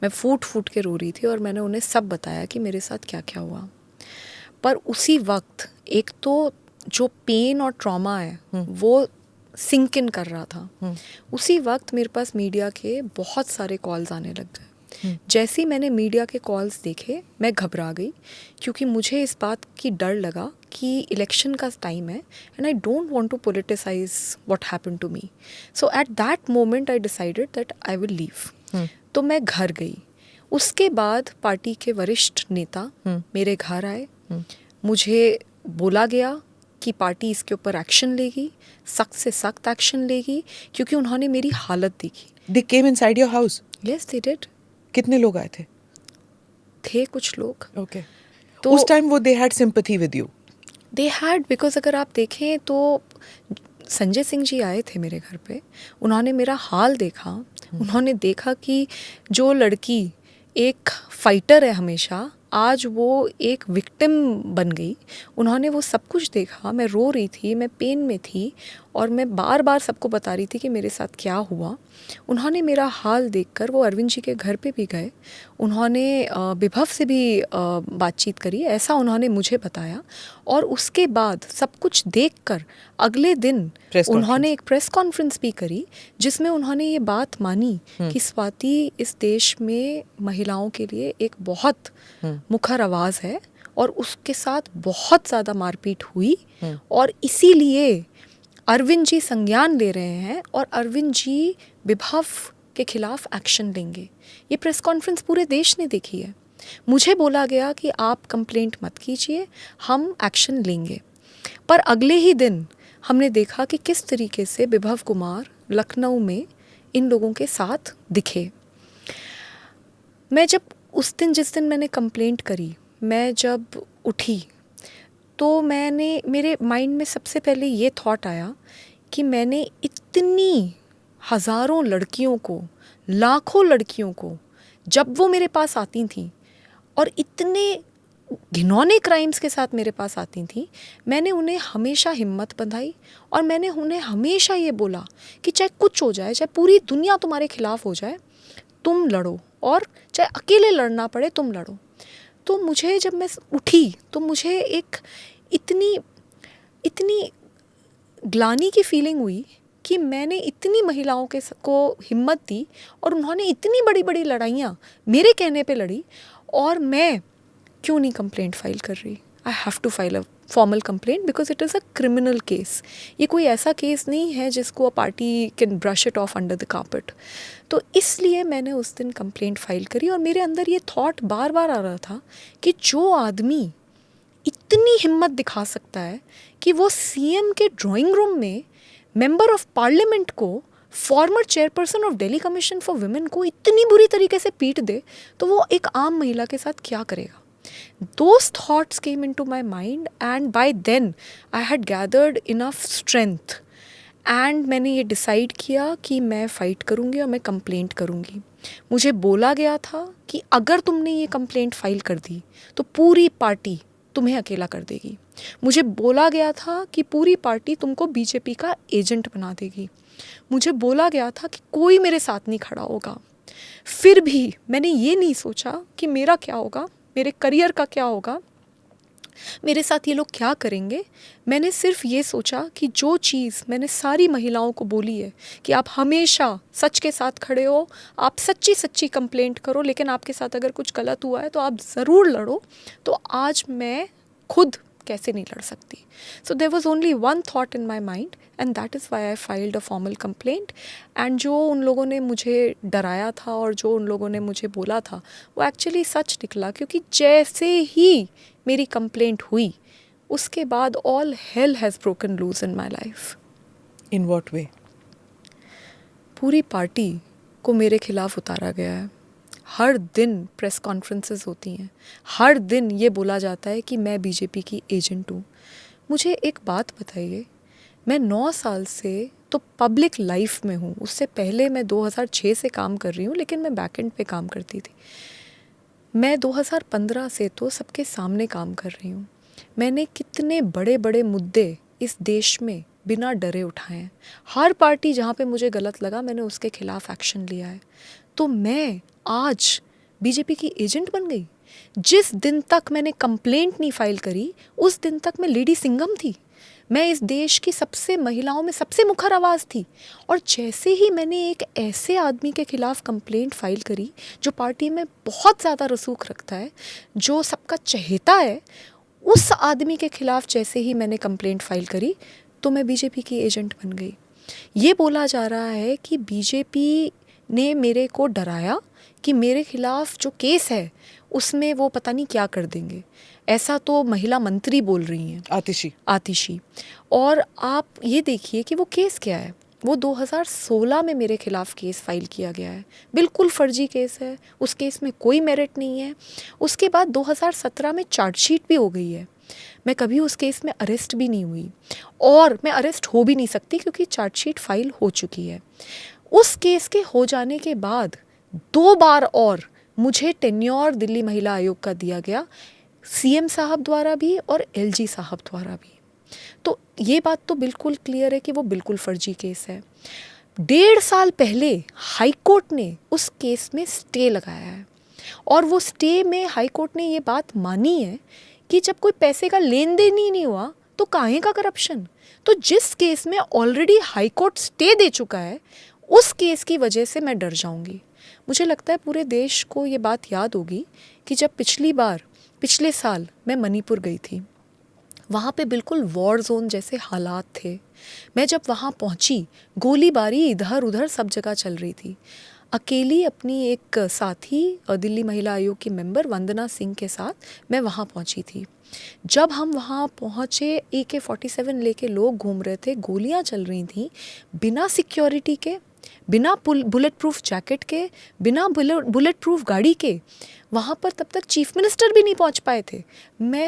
मैं फूट फूट के रो रही थी और मैंने उन्हें सब बताया कि मेरे साथ क्या क्या हुआ। पर उसी वक्त एक तो जो पेन और ट्रॉमा है वो सिंक इन कर रहा था। उसी वक्त मेरे पास मीडिया के बहुत सारे कॉल्स आने लग गए। जैसे ही मैंने मीडिया के कॉल्स देखे मैं घबरा गई, क्योंकि मुझे इस बात की डर लगा कि इलेक्शन का टाइम है and I don't want to politicise what happened to me. So at that moment I decided that I will leave. तो मैं घर गई। उसके बाद पार्टी के वरिष्ठ नेता मेरे घर आए। मुझे बोला गया कि पार्टी इसके ऊपर एक्शन लेगी, सख्त से सख्त एक्शन लेगी, क्योंकि उन्होंने मेरी हालत देखी। They came inside your house? Yes, they did. कितने लोग आए थे? थे कुछ लोग। Okay. तो उस टाइम वो they had sympathy with you? They had, because अगर आप देखें तो संजय सिंह जी आए थे मेरे घर पे। उन्होंने मेरा हाल देखा। उन्होंने देखा कि जो लड़की एक फाइटर है हमेशा, आज वो एक विक्टिम बन गई। उन्होंने वो सब कुछ देखा। मैं रो रही थी, मैं पेन में थी और मैं बार बार सबको बता रही थी कि मेरे साथ क्या हुआ। उन्होंने मेरा हाल देखकर वो अरविंद जी के घर पे भी गए। उन्होंने विभव से भी बातचीत करी, ऐसा उन्होंने मुझे बताया। और उसके बाद सब कुछ देखकर अगले दिन उन्होंने एक प्रेस कॉन्फ्रेंस भी करी, जिसमें उन्होंने ये बात मानी कि स्वाति इस देश में महिलाओं के लिए एक बहुत मुखर आवाज़ है और उसके साथ बहुत ज़्यादा मारपीट हुई और इसीलिए अरविंद जी संज्ञान ले रहे हैं और अरविंद जी विभव के खिलाफ एक्शन लेंगे। ये प्रेस कॉन्फ्रेंस पूरे देश ने देखी है। मुझे बोला गया कि आप कंप्लेंट मत कीजिए, हम एक्शन लेंगे। पर अगले ही दिन हमने देखा कि किस तरीके से विभव कुमार लखनऊ में इन लोगों के साथ दिखे। मैं जब उस दिन, जिस दिन मैंने कंप्लेंट करी, मैं जब उठी तो मेरे माइंड में सबसे पहले ये थॉट आया कि मैंने इतनी हज़ारों लड़कियों को, लाखों लड़कियों को, जब वो मेरे पास आती थीं और इतने घिनौने क्राइम्स के साथ मेरे पास आती थीं, मैंने उन्हें हमेशा हिम्मत बंधाई और मैंने उन्हें हमेशा ये बोला कि चाहे कुछ हो जाए, चाहे पूरी दुनिया तुम्हारे खिलाफ हो जाए, तुम लड़ो, और चाहे अकेले लड़ना पड़े तुम लड़ो। तो मुझे, जब मैं उठी तो मुझे एक इतनी ग्लानि की फीलिंग हुई कि मैंने इतनी महिलाओं को हिम्मत दी और उन्होंने इतनी बड़ी बड़ी लड़ाइयाँ मेरे कहने पे लड़ी, और मैं क्यों नहीं कंप्लेंट फाइल कर रही। I have to file a formal complaint because it is a criminal case. ये कोई ऐसा केस नहीं है जिसको a party can brush it off under the carpet. तो इसलिए मैंने उस दिन कंप्लेंट फाइल करी और मेरे अंदर ये थॉट बार बार आ रहा था कि जो आदमी इतनी हिम्मत दिखा सकता है कि वो सीएम के ड्राइंग रूम में मेंबर ऑफ पार्लियामेंट को, farmer chairperson of Delhi commission for women को इतनी बुरी तरीके से पीट दे, तो वो एक आम महिला के साथ क्या करेगा. Those thoughts came into my mind and by then I had gathered enough strength and मैंने ये डिसाइड किया कि मैं फ़ाइट करूँगी और मैं कंप्लेंट करूँगी. मुझे बोला गया था कि अगर तुमने ये कंप्लेंट फाइल कर दी तो पूरी पार्टी तुम्हें अकेला कर देगी. मुझे बोला गया था कि पूरी पार्टी तुमको बीजेपी का एजेंट बना देगी. मुझे बोला गया था कि कोई मेरे साथ नहीं खड़ा होगा. फिर भी मैंने ये नहीं सोचा कि मेरा क्या होगा, मेरे करियर का क्या होगा, मेरे साथ ये लोग क्या करेंगे. मैंने सिर्फ ये सोचा कि जो चीज़ मैंने सारी महिलाओं को बोली है कि आप हमेशा सच के साथ खड़े हो, आप सच्ची सच्ची कंप्लेंट करो, लेकिन आपके साथ अगर कुछ गलत हुआ है तो आप ज़रूर लड़ो. तो आज मैं खुद कैसे नहीं लड़ सकती. So there was only one thought in my mind and that is why I filed a formal complaint. And जो उन लोगों ने मुझे डराया था और जो उन लोगों ने मुझे बोला था वो एक्चुअली सच निकला, क्योंकि जैसे ही मेरी कंप्लेंट हुई उसके बाद all hell has broken loose in my life. In what way? पूरी पार्टी को मेरे खिलाफ उतारा गया है. हर दिन प्रेस कॉन्फ्रेंसेस होती हैं, हर दिन ये बोला जाता है कि मैं बीजेपी की एजेंट हूँ. मुझे एक बात बताइए, मैं 9 साल से तो पब्लिक लाइफ में हूँ. उससे पहले मैं 2006 से काम कर रही हूँ, लेकिन मैं बैकएंड पे काम करती थी. मैं 2015 से तो सबके सामने काम कर रही हूँ. मैंने कितने बड़े बड़े मुद्दे इस देश में बिना डरे उठाए हैं. हर पार्टी जहाँ पे मुझे गलत लगा मैंने उसके खिलाफ एक्शन लिया है. तो मैं आज बीजेपी की एजेंट बन गई. जिस दिन तक मैंने कंप्लेंट नहीं फाइल करी उस दिन तक मैं लेडी सिंघम थी. मैं इस देश की सबसे महिलाओं में सबसे मुखर आवाज़ थी. और जैसे ही मैंने एक ऐसे आदमी के खिलाफ कंप्लेंट फाइल करी जो पार्टी में बहुत ज़्यादा रसूख रखता है, जो सबका चहेता है, उस आदमी के खिलाफ जैसे ही मैंने कंप्लेंट फाइल करी तो मैं बीजेपी की एजेंट बन गई. ये बोला जा रहा है कि बीजेपी ने मेरे को डराया कि मेरे खिलाफ जो केस है उसमें वो पता नहीं क्या कर देंगे. ऐसा तो महिला मंत्री बोल रही हैं, आतिशी. और आप ये देखिए कि वो केस क्या है. वो 2016 में मेरे खिलाफ केस फाइल किया गया है. बिल्कुल फर्जी केस है, उस केस में कोई मेरिट नहीं है. उसके बाद 2017 में चार्जशीट भी हो गई है. मैं कभी उस केस में अरेस्ट भी नहीं हुई और मैं अरेस्ट हो भी नहीं सकती क्योंकि चार्जशीट फाइल हो चुकी है. उस केस के हो जाने के बाद 2 बार और मुझे टेन्योर दिल्ली महिला आयोग का दिया गया, सीएम साहब द्वारा भी और एलजी साहब द्वारा भी. तो ये बात तो बिल्कुल क्लियर है कि वो बिल्कुल फर्जी केस है. 1.5 साल पहले हाई कोर्ट ने उस केस में स्टे लगाया है और वो स्टे में हाई कोर्ट ने ये बात मानी है कि जब कोई पैसे का लेन देन ही नहीं हुआ तो काहे का करप्शन. तो जिस केस में ऑलरेडी हाई कोर्ट स्टे दे चुका है उस केस की वजह से मैं डर जाऊंगी. मुझे लगता है पूरे देश को ये बात याद होगी कि जब पिछले साल मैं मणिपुर गई थी, वहाँ पे बिल्कुल वॉर जोन जैसे हालात थे. मैं जब वहाँ पहुँची गोलीबारी इधर उधर सब जगह चल रही थी. अकेली अपनी एक साथी दिल्ली महिला आयोग की मेंबर वंदना सिंह के साथ मैं वहाँ पहुँची थी. जब हम वहाँ पहुँचे AK-47 लेके लोग घूम रहे थे, गोलियाँ चल रही थी, बिना सिक्योरिटी के, बिना बुलेट प्रूफ जैकेट के, बिना बुलेट प्रूफ गाड़ी के. वहाँ पर तब तक चीफ मिनिस्टर भी नहीं पहुँच पाए थे.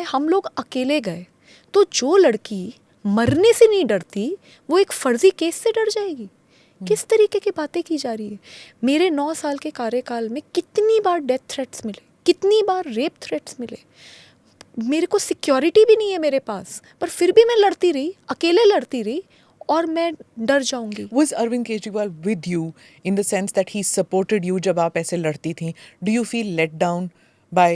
हम लोग अकेले गए. तो जो लड़की मरने से नहीं डरती वो एक फर्जी केस से डर जाएगी. किस तरीके की बातें की जा रही है. मेरे 9 साल के कार्यकाल में कितनी बार डेथ थ्रेट्स मिले, कितनी बार रेप थ्रेट्स मिले. मेरे को सिक्योरिटी भी नहीं है मेरे पास, पर फिर भी मैं लड़ती रही, अकेले लड़ती रही और मैं डर जाऊंगी. Was Arvind Kejriwal with you in the sense that he supported you जब आप ऐसे लड़ती थी? Do you feel let down by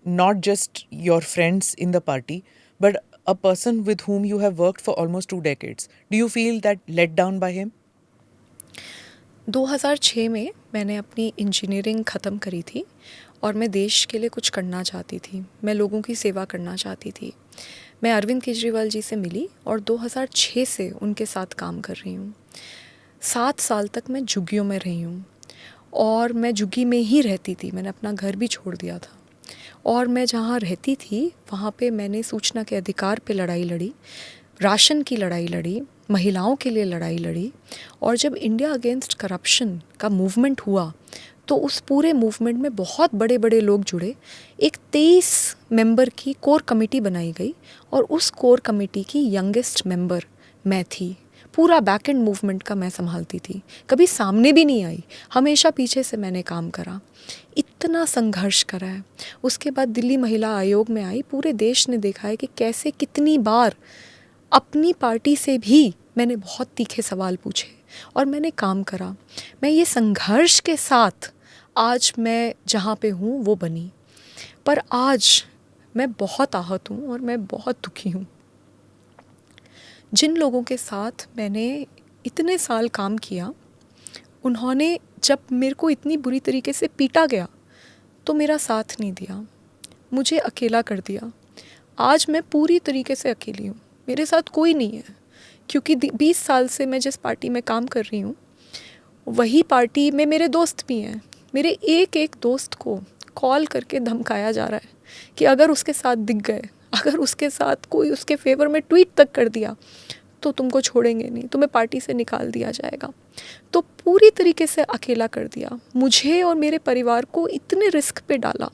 not just your friends in the party, but a person with whom you have worked for almost 2 decades? Do you feel that let down by him? 2006 में मैंने अपनी engineering ख़त्म करी थी और मैं देश के लिए कुछ करना चाहती थी, मैं लोगों की सेवा करना चाहती थी। मैं अरविंद केजरीवाल जी से मिली और 2006 से उनके साथ काम कर रही हूँ। 7 साल तक मैं झुग्गियों में रही हूँ और मैं झुग्गी में ही रहती थी। मैंने अपना घर भी छोड़ दिया था और मैं जहाँ रहती थी वहाँ पे मैंने सूचना के अधिकार पे लड़ाई लड़ी, राशन की लड़ाई लड़ी, महिलाओं के लिए लड़ाई लड़ी। और जब इंडिया अगेंस्ट करप्शन का मूवमेंट हुआ तो उस पूरे मूवमेंट में बहुत बड़े बड़े लोग जुड़े। एक 23 मेंबर की कोर कमेटी बनाई गई और उस कोर कमेटी की यंगेस्ट मेंबर मैं थी। पूरा बैक एंड मूवमेंट का मैं संभालती थी, कभी सामने भी नहीं आई, हमेशा पीछे से मैंने काम करा, इतना संघर्ष करा है। उसके बाद दिल्ली महिला आयोग में आई। पूरे देश ने देखा है कि कैसे कितनी बार अपनी पार्टी से भी मैंने बहुत तीखे सवाल पूछे और मैंने काम करा। मैं ये संघर्ष के साथ आज मैं जहाँ पे हूँ वो बनी, पर आज मैं बहुत आहत हूँ और मैं बहुत दुखी हूँ। जिन लोगों के साथ मैंने इतने साल काम किया, उन्होंने जब मेरे को इतनी बुरी तरीके से पीटा गया तो मेरा साथ नहीं दिया, मुझे अकेला कर दिया। आज मैं पूरी तरीके से अकेली हूँ, मेरे साथ कोई नहीं है, क्योंकि 20 साल से मैं जिस पार्टी में काम कर रही हूँ वही पार्टी में मेरे दोस्त भी हैं। मेरे एक एक दोस्त को कॉल करके धमकाया जा रहा है कि अगर उसके साथ दिख गए, अगर उसके साथ कोई उसके फेवर में ट्वीट तक कर दिया तो तुमको छोड़ेंगे नहीं, तुम्हें पार्टी से निकाल दिया जाएगा। तो पूरी तरीके से अकेला कर दिया, मुझे और मेरे परिवार को इतने रिस्क पे डाला।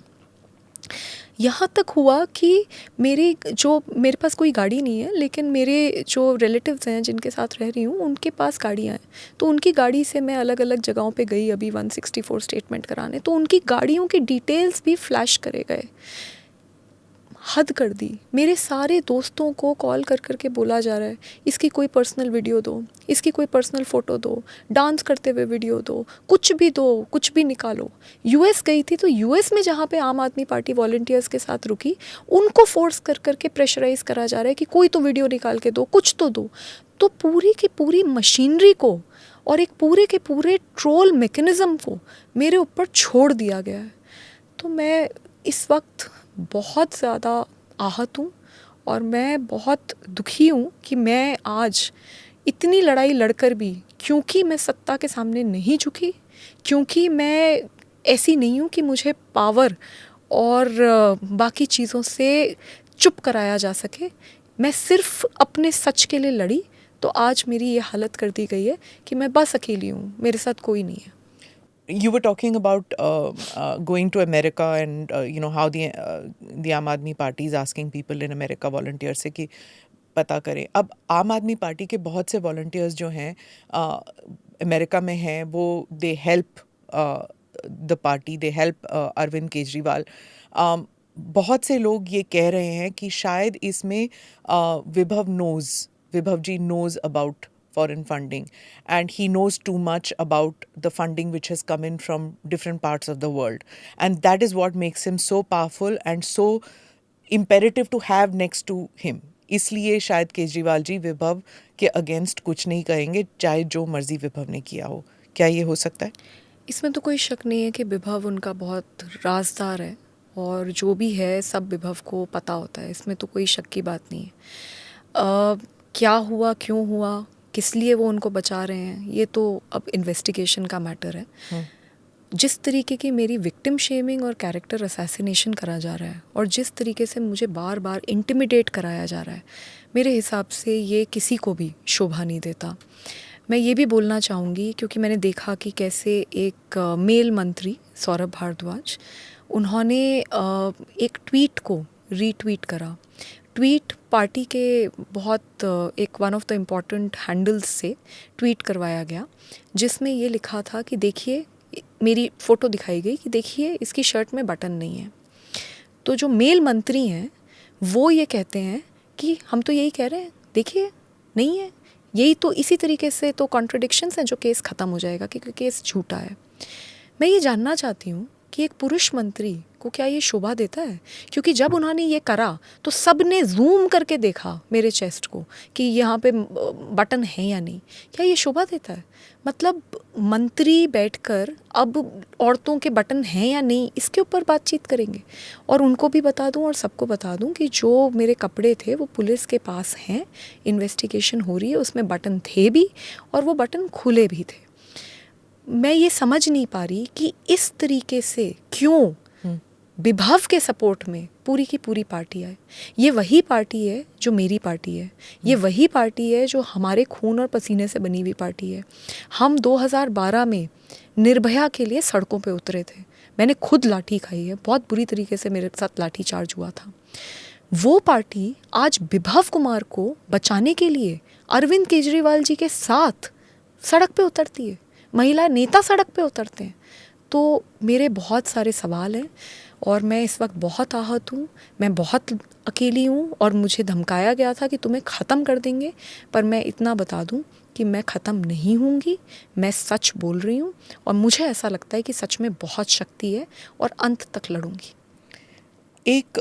यहाँ तक हुआ कि मेरे पास कोई गाड़ी नहीं है, लेकिन मेरे जो रिलेटिव्स हैं जिनके साथ रह रही हूँ उनके पास गाड़ियाँ हैं, तो उनकी गाड़ी से मैं अलग अलग जगहों पे गई अभी 164 स्टेटमेंट कराने। तो उनकी गाड़ियों के डिटेल्स भी फ्लैश करे गए। हद कर दी। मेरे सारे दोस्तों को कॉल कर करके बोला जा रहा है इसकी कोई पर्सनल वीडियो दो, इसकी कोई पर्सनल फ़ोटो दो, डांस करते हुए वीडियो दो, कुछ भी दो, कुछ भी निकालो। यूएस गई थी तो यूएस में जहाँ पे आम आदमी पार्टी वॉलंटियर्स के साथ रुकी, उनको फोर्स कर करके प्रेशराइज करा जा रहा है कि कोई तो वीडियो निकाल के दो, कुछ तो दो। तो पूरी की पूरी मशीनरी को और एक पूरे के पूरे ट्रोल मैकेनिज़्म को मेरे ऊपर छोड़ दिया गया है। तो मैं इस वक्त बहुत ज़्यादा आहत हूँ और मैं बहुत दुखी हूँ कि मैं आज इतनी लड़ाई लड़कर भी, क्योंकि मैं सत्ता के सामने नहीं झुकी, क्योंकि मैं ऐसी नहीं हूँ कि मुझे पावर और बाकी चीज़ों से चुप कराया जा सके, मैं सिर्फ अपने सच के लिए लड़ी, तो आज मेरी ये हालत कर दी गई है कि मैं बस अकेली हूँ, मेरे साथ कोई नहीं है। You were talking about going to America and how the Aam Aadmi Party is asking people in America volunteers से कि पता करें। अब आम आदमी पार्टी के बहुत से वॉलंटियर्स जो हैं अमेरिका में हैं, वो they help the party, they help Arvind Kejriwal. बहुत से लोग ये कह रहे हैं कि शायद इसमें विभव जी knows about foreign funding and he knows too much about the funding which has come in from different parts of the world, and that is what makes him so powerful and so imperative to have next to him. इसलिए शायद केजरीवाल जी विभव के against कुछ नहीं कहेंगे, चाहे जो मर्जी विभव ने किया हो। क्या ये हो सकता है? इसमें तो कोई शक नहीं है कि विभव उनका बहुत राजदार है और जो भी है सब विभव को पता होता है, इसमें तो कोई शक की बात नहीं है। क्या हुआ, क्यों हुआ, किस लिए वो उनको बचा रहे हैं, ये तो अब इन्वेस्टिगेशन का मैटर है। जिस तरीके की मेरी विक्टिम शेमिंग और कैरेक्टर असैसिनेशन करा जा रहा है और जिस तरीके से मुझे बार बार इंटिमिडेट कराया जा रहा है, मेरे हिसाब से ये किसी को भी शोभा नहीं देता। मैं ये भी बोलना चाहूँगी, क्योंकि मैंने देखा कि कैसे एक मेल मंत्री सौरभ भारद्वाज, उन्होंने एक ट्वीट को रीट्वीट करा। ट्वीट पार्टी के बहुत एक one of the important handles से ट्वीट करवाया गया, जिसमें ये लिखा था कि देखिए, मेरी फ़ोटो दिखाई गई कि देखिए इसकी शर्ट में बटन नहीं है। तो जो मेल मंत्री हैं वो ये कहते हैं कि हम तो यही कह रहे हैं, देखिए नहीं है। यही तो, इसी तरीके से तो कॉन्ट्रडिक्शंस हैं जो केस ख़त्म हो जाएगा, क्योंकि केस झूठा है। मैं ये जानना चाहती हूँ कि एक पुरुष मंत्री को क्या ये शोभा देता है? क्योंकि जब उन्होंने ये करा तो सब ने जूम करके देखा मेरे चेस्ट को कि यहाँ पे बटन है या नहीं। क्या ये शोभा देता है? मतलब मंत्री बैठकर अब औरतों के बटन हैं या नहीं इसके ऊपर बातचीत करेंगे। और उनको भी बता दूं और सबको बता दूं कि जो मेरे कपड़े थे वो पुलिस के पास हैं, इन्वेस्टिगेशन हो रही है, उसमें बटन थे भी और वो बटन खुले भी थे। मैं ये समझ नहीं पा रही कि इस तरीके से क्यों विभव के सपोर्ट में पूरी की पूरी पार्टी आए। ये वही पार्टी है जो मेरी पार्टी है, ये वही पार्टी है जो हमारे खून और पसीने से बनी हुई पार्टी है। हम 2012 में निर्भया के लिए सड़कों पे उतरे थे, मैंने खुद लाठी खाई है, बहुत बुरी तरीके से मेरे साथ लाठी चार्ज हुआ था। वो पार्टी आज विभव कुमार को बचाने के लिए अरविंद केजरीवाल जी के साथ सड़क पे उतरती है, महिला नेता सड़क पे उतरते हैं। तो मेरे बहुत सारे सवाल हैं और मैं इस वक्त बहुत आहत हूँ, मैं बहुत अकेली हूँ और मुझे धमकाया गया था कि तुम्हें ख़त्म कर देंगे। पर मैं इतना बता दूँ कि मैं ख़त्म नहीं होंगी, मैं सच बोल रही हूँ और मुझे ऐसा लगता है कि सच में बहुत शक्ति है और अंत तक लड़ूंगी। एक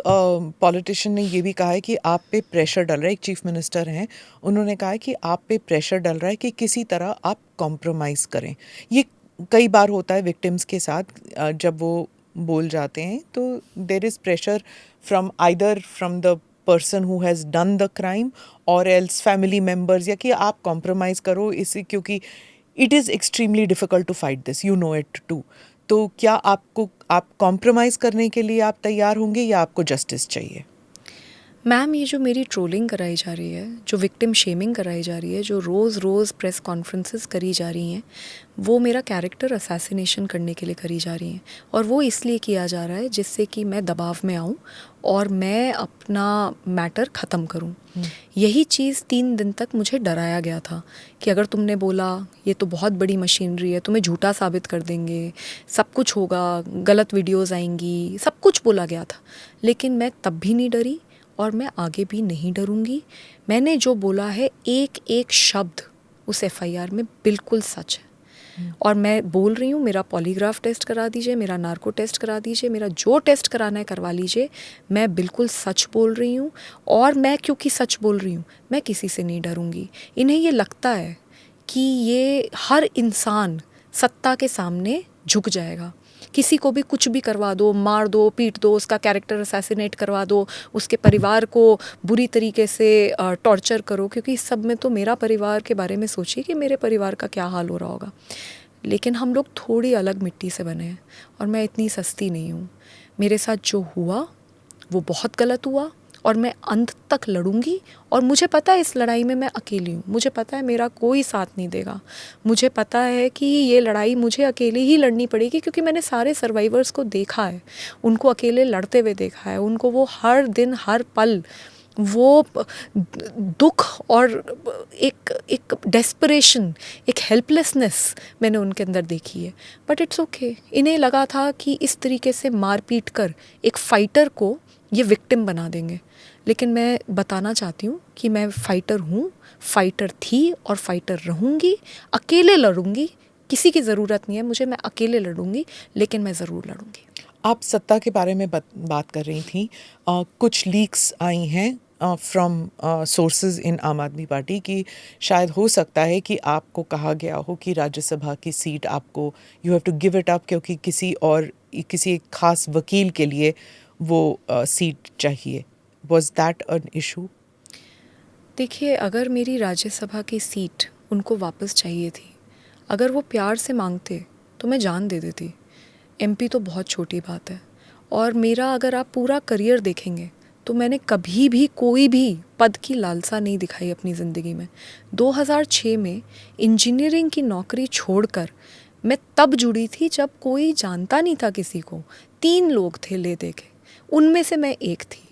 पॉलिटिशियन ने ये भी कहा है कि आप पे प्रेशर डल रहा है, एक चीफ मिनिस्टर हैं, उन्होंने कहा है कि आप पे प्रेशर डल रहा है कि किसी तरह आप कॉम्प्रोमाइज़ करें। ये कई बार होता है विक्टिम्स के साथ, जब वो बोल जाते हैं तो there is pressure from either from the person who has done the crime और एल्स फैमिली मेम्बर्स, या कि आप कॉम्प्रोमाइज़ करो इसी, क्योंकि it is extremely difficult to fight this, you know it too. तो क्या आप कॉम्प्रोमाइज़ करने के लिए आप तैयार होंगे या आपको जस्टिस चाहिए? मैम, ये जो मेरी ट्रोलिंग कराई जा रही है, जो विक्टिम शेमिंग कराई जा रही है, जो रोज़ रोज़ प्रेस कॉन्फ्रेंसेस करी जा रही हैं, वो मेरा कैरेक्टर असैसिनेशन करने के लिए करी जा रही हैं। और वो इसलिए किया जा रहा है जिससे कि मैं दबाव में आऊँ और मैं अपना मैटर ख़त्म करूँ। यही चीज़ 3 दिन तक मुझे डराया गया था कि अगर तुमने बोला ये तो बहुत बड़ी मशीनरी है, तुम्हें झूठा साबित कर देंगे, सब कुछ होगा, गलत वीडियोज़ आएंगी, सब कुछ बोला गया था। लेकिन मैं तब भी नहीं डरी और मैं आगे भी नहीं डरूंगी। मैंने जो बोला है एक एक शब्द उस एफआईआर में बिल्कुल सच है। और मैं बोल रही हूँ, मेरा पॉलीग्राफ टेस्ट करा दीजिए, मेरा नार्को टेस्ट करा दीजिए, मेरा जो टेस्ट कराना है करवा लीजिए, मैं बिल्कुल सच बोल रही हूँ। और मैं क्योंकि सच बोल रही हूँ, मैं किसी से नहीं डरूंगी। इन्हें ये लगता है कि ये हर इंसान सत्ता के सामने झुक जाएगा, किसी को भी कुछ भी करवा दो, मार दो, पीट दो, उसका कैरेक्टर असैसिनेट करवा दो, उसके परिवार को बुरी तरीके से टॉर्चर करो। क्योंकि इस सब में तो मेरा परिवार के बारे में सोचिए कि मेरे परिवार का क्या हाल हो रहा होगा। लेकिन हम लोग थोड़ी अलग मिट्टी से बने हैं और मैं इतनी सस्ती नहीं हूँ। मेरे साथ जो हुआ वो बहुत गलत हुआ और मैं अंत तक लड़ूंगी। और मुझे पता है इस लड़ाई में मैं अकेली हूँ, मुझे पता है मेरा कोई साथ नहीं देगा, मुझे पता है कि ये लड़ाई मुझे अकेले ही लड़नी पड़ेगी। क्योंकि मैंने सारे सर्वाइवर्स को देखा है, उनको अकेले लड़ते हुए देखा है, उनको वो हर दिन हर पल वो दुख और एक डेस्परेशन, एक हेल्पलेसनेस मैंने उनके अंदर देखी है। But it's okay. इन्हें लगा था कि इस तरीके से मार पीट कर एक फाइटर को ये विक्टिम बना देंगे। लेकिन मैं बताना चाहती हूँ कि मैं फाइटर हूँ, फाइटर थी और फाइटर रहूँगी। अकेले लड़ूंगी, किसी की ज़रूरत नहीं है मुझे, मैं अकेले लड़ूंगी, लेकिन मैं ज़रूर लड़ूंगी। आप सत्ता के बारे में बात कर रही थी, कुछ लीक्स आई हैं फ्रॉम सोर्सेज इन आम आदमी पार्टी कि शायद हो सकता है कि आपको कहा गया हो कि राज्यसभा की सीट आपको you have to give it up, क्योंकि किसी एक खास वकील के लिए वो सीट चाहिए। Was that an issue? देखिए, अगर मेरी राज्यसभा की सीट उनको वापस चाहिए थी, अगर वो प्यार से मांगते तो मैं जान दे देती। एमपी तो बहुत छोटी बात है। और मेरा अगर आप पूरा करियर देखेंगे तो मैंने कभी भी कोई भी पद की लालसा नहीं दिखाई अपनी ज़िंदगी में। 2006 में इंजीनियरिंग की नौकरी छोड़कर मैं तब जुड़ी थी जब कोई जानता नहीं था किसी को। 3 लोग थे ले दे के, उनमें से मैं एक थी।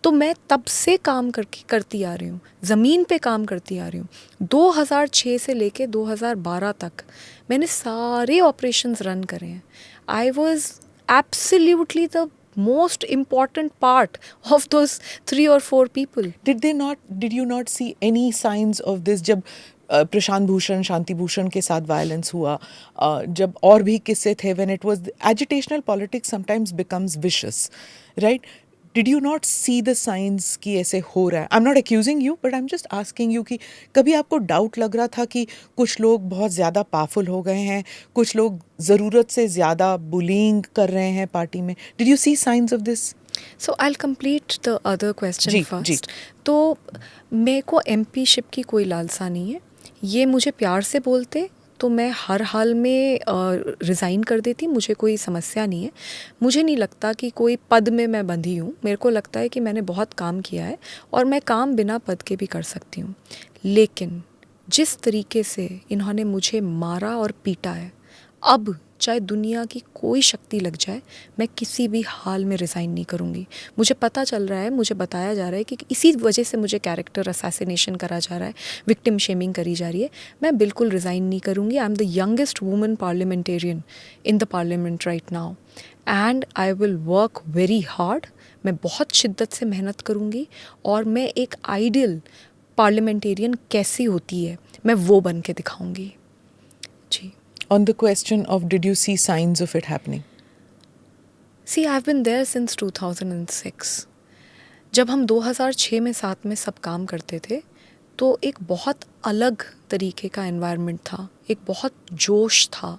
तो मैं तब से काम करती आ रही हूँ, ज़मीन पे काम करती आ रही हूँ। 2006 से लेके 2012 तक मैंने सारे ऑपरेशंस रन करे हैं। I was absolutely the most important part of those 3 or 4 people. Did you not see any signs of this? जब प्रशांत भूषण, शांति भूषण के साथ वायलेंस हुआ, जब और भी किस्से थे, when it was agitational politics sometimes becomes vicious, right? Did you not see the signs कि ऐसे हो रहा है? I am not accusing you, but I am just asking you कि कभी आपको डाउट लग रहा था कि कुछ लोग बहुत ज़्यादा पावरफुल हो गए हैं, कुछ लोग ज़रूरत से ज़्यादा बुलिंग कर रहे हैं पार्टी में? Did you see signs of this? So I will complete the other question जी, फर्स्ट. तो मेरे को एमपी शिप की कोई लालसा नहीं है. ये मुझे प्यार से बोलते तो मैं हर हाल में रिज़ाइन कर देती, मुझे कोई समस्या नहीं है. मुझे नहीं लगता कि कोई पद में मैं बंधी हूँ. मेरे को लगता है कि मैंने बहुत काम किया है और मैं काम बिना पद के भी कर सकती हूँ. लेकिन जिस तरीके से इन्होंने मुझे मारा और पीटा है, अब चाहे दुनिया की कोई शक्ति लग जाए, मैं किसी भी हाल में रिज़ाइन नहीं करूँगी. मुझे पता चल रहा है, मुझे बताया जा रहा है कि इसी वजह से मुझे कैरेक्टर असैसिनेशन करा जा रहा है, विक्टिम शेमिंग करी जा रही है. मैं बिल्कुल रिज़ाइन नहीं करूँगी. I am the youngest woman parliamentarian in the parliament right now and I will work very hard. मैं बहुत शिद्दत से मेहनत करूँगी और मैं एक आइडियल पार्लियामेंटेरियन कैसी होती है, मैं वो बन के दिखाऊँगी. जी. On the question of did you see signs of it happening? See, I've been there since 2006. जब हम 2006 में साथ में सब काम करते थे तो एक बहुत अलग तरीके का एनवायरनमेंट था, एक बहुत जोश था.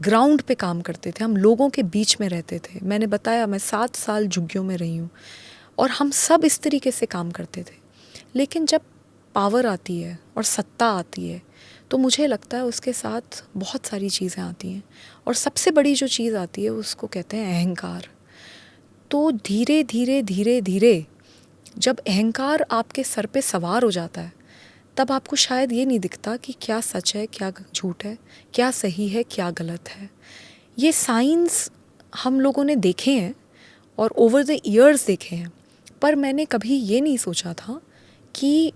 ग्राउंड पे काम करते थे हम, लोगों के बीच में रहते थे. मैंने बताया मैं 7 साल झुग्गियों में रही हूँ और हम सब इस तरीके से काम करते थे. लेकिन जब पावर आती है और सत्ता आती है तो मुझे लगता है उसके साथ बहुत सारी चीज़ें आती हैं और सबसे बड़ी जो चीज़ आती है उसको कहते हैं अहंकार. तो धीरे धीरे धीरे धीरे जब अहंकार आपके सर पे सवार हो जाता है तब आपको शायद ये नहीं दिखता कि क्या सच है, क्या झूठ है, क्या सही है, क्या गलत है. ये साइंस हम लोगों ने देखे हैं और ओवर द ईयर्स देखे हैं, पर मैंने कभी ये नहीं सोचा था कि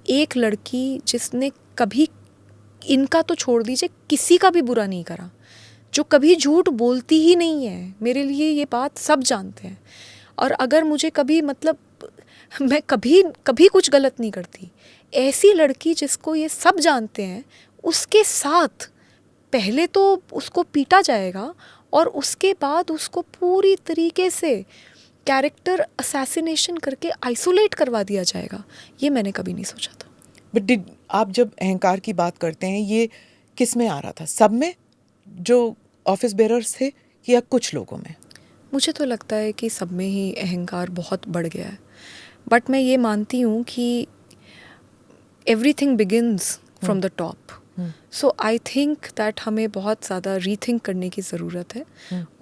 एक लड़की जिसने कभी, इनका तो छोड़ दीजिए, किसी का भी बुरा नहीं करा, जो कभी झूठ बोलती ही नहीं है, मेरे लिए ये बात सब जानते हैं. और अगर मुझे कभी मतलब मैं कभी कभी कुछ गलत नहीं करती, ऐसी लड़की जिसको ये सब जानते हैं, उसके साथ पहले तो उसको पीटा जाएगा और उसके बाद उसको पूरी तरीके से कैरेक्टर असैसिनेशन करके आइसोलेट करवा दिया जाएगा. ये मैंने कभी नहीं सोचा था. बट आप जब अहंकार की बात करते हैं, ये किस में आ रहा था? सब में जो ऑफिस बेरर्स थे या कुछ लोगों में? मुझे तो लगता है कि सब में ही अहंकार बहुत बढ़ गया है. बट मैं ये मानती हूँ कि everything begins from the top. So I think that हमें बहुत ज़्यादा रीथिंक करने की ज़रूरत है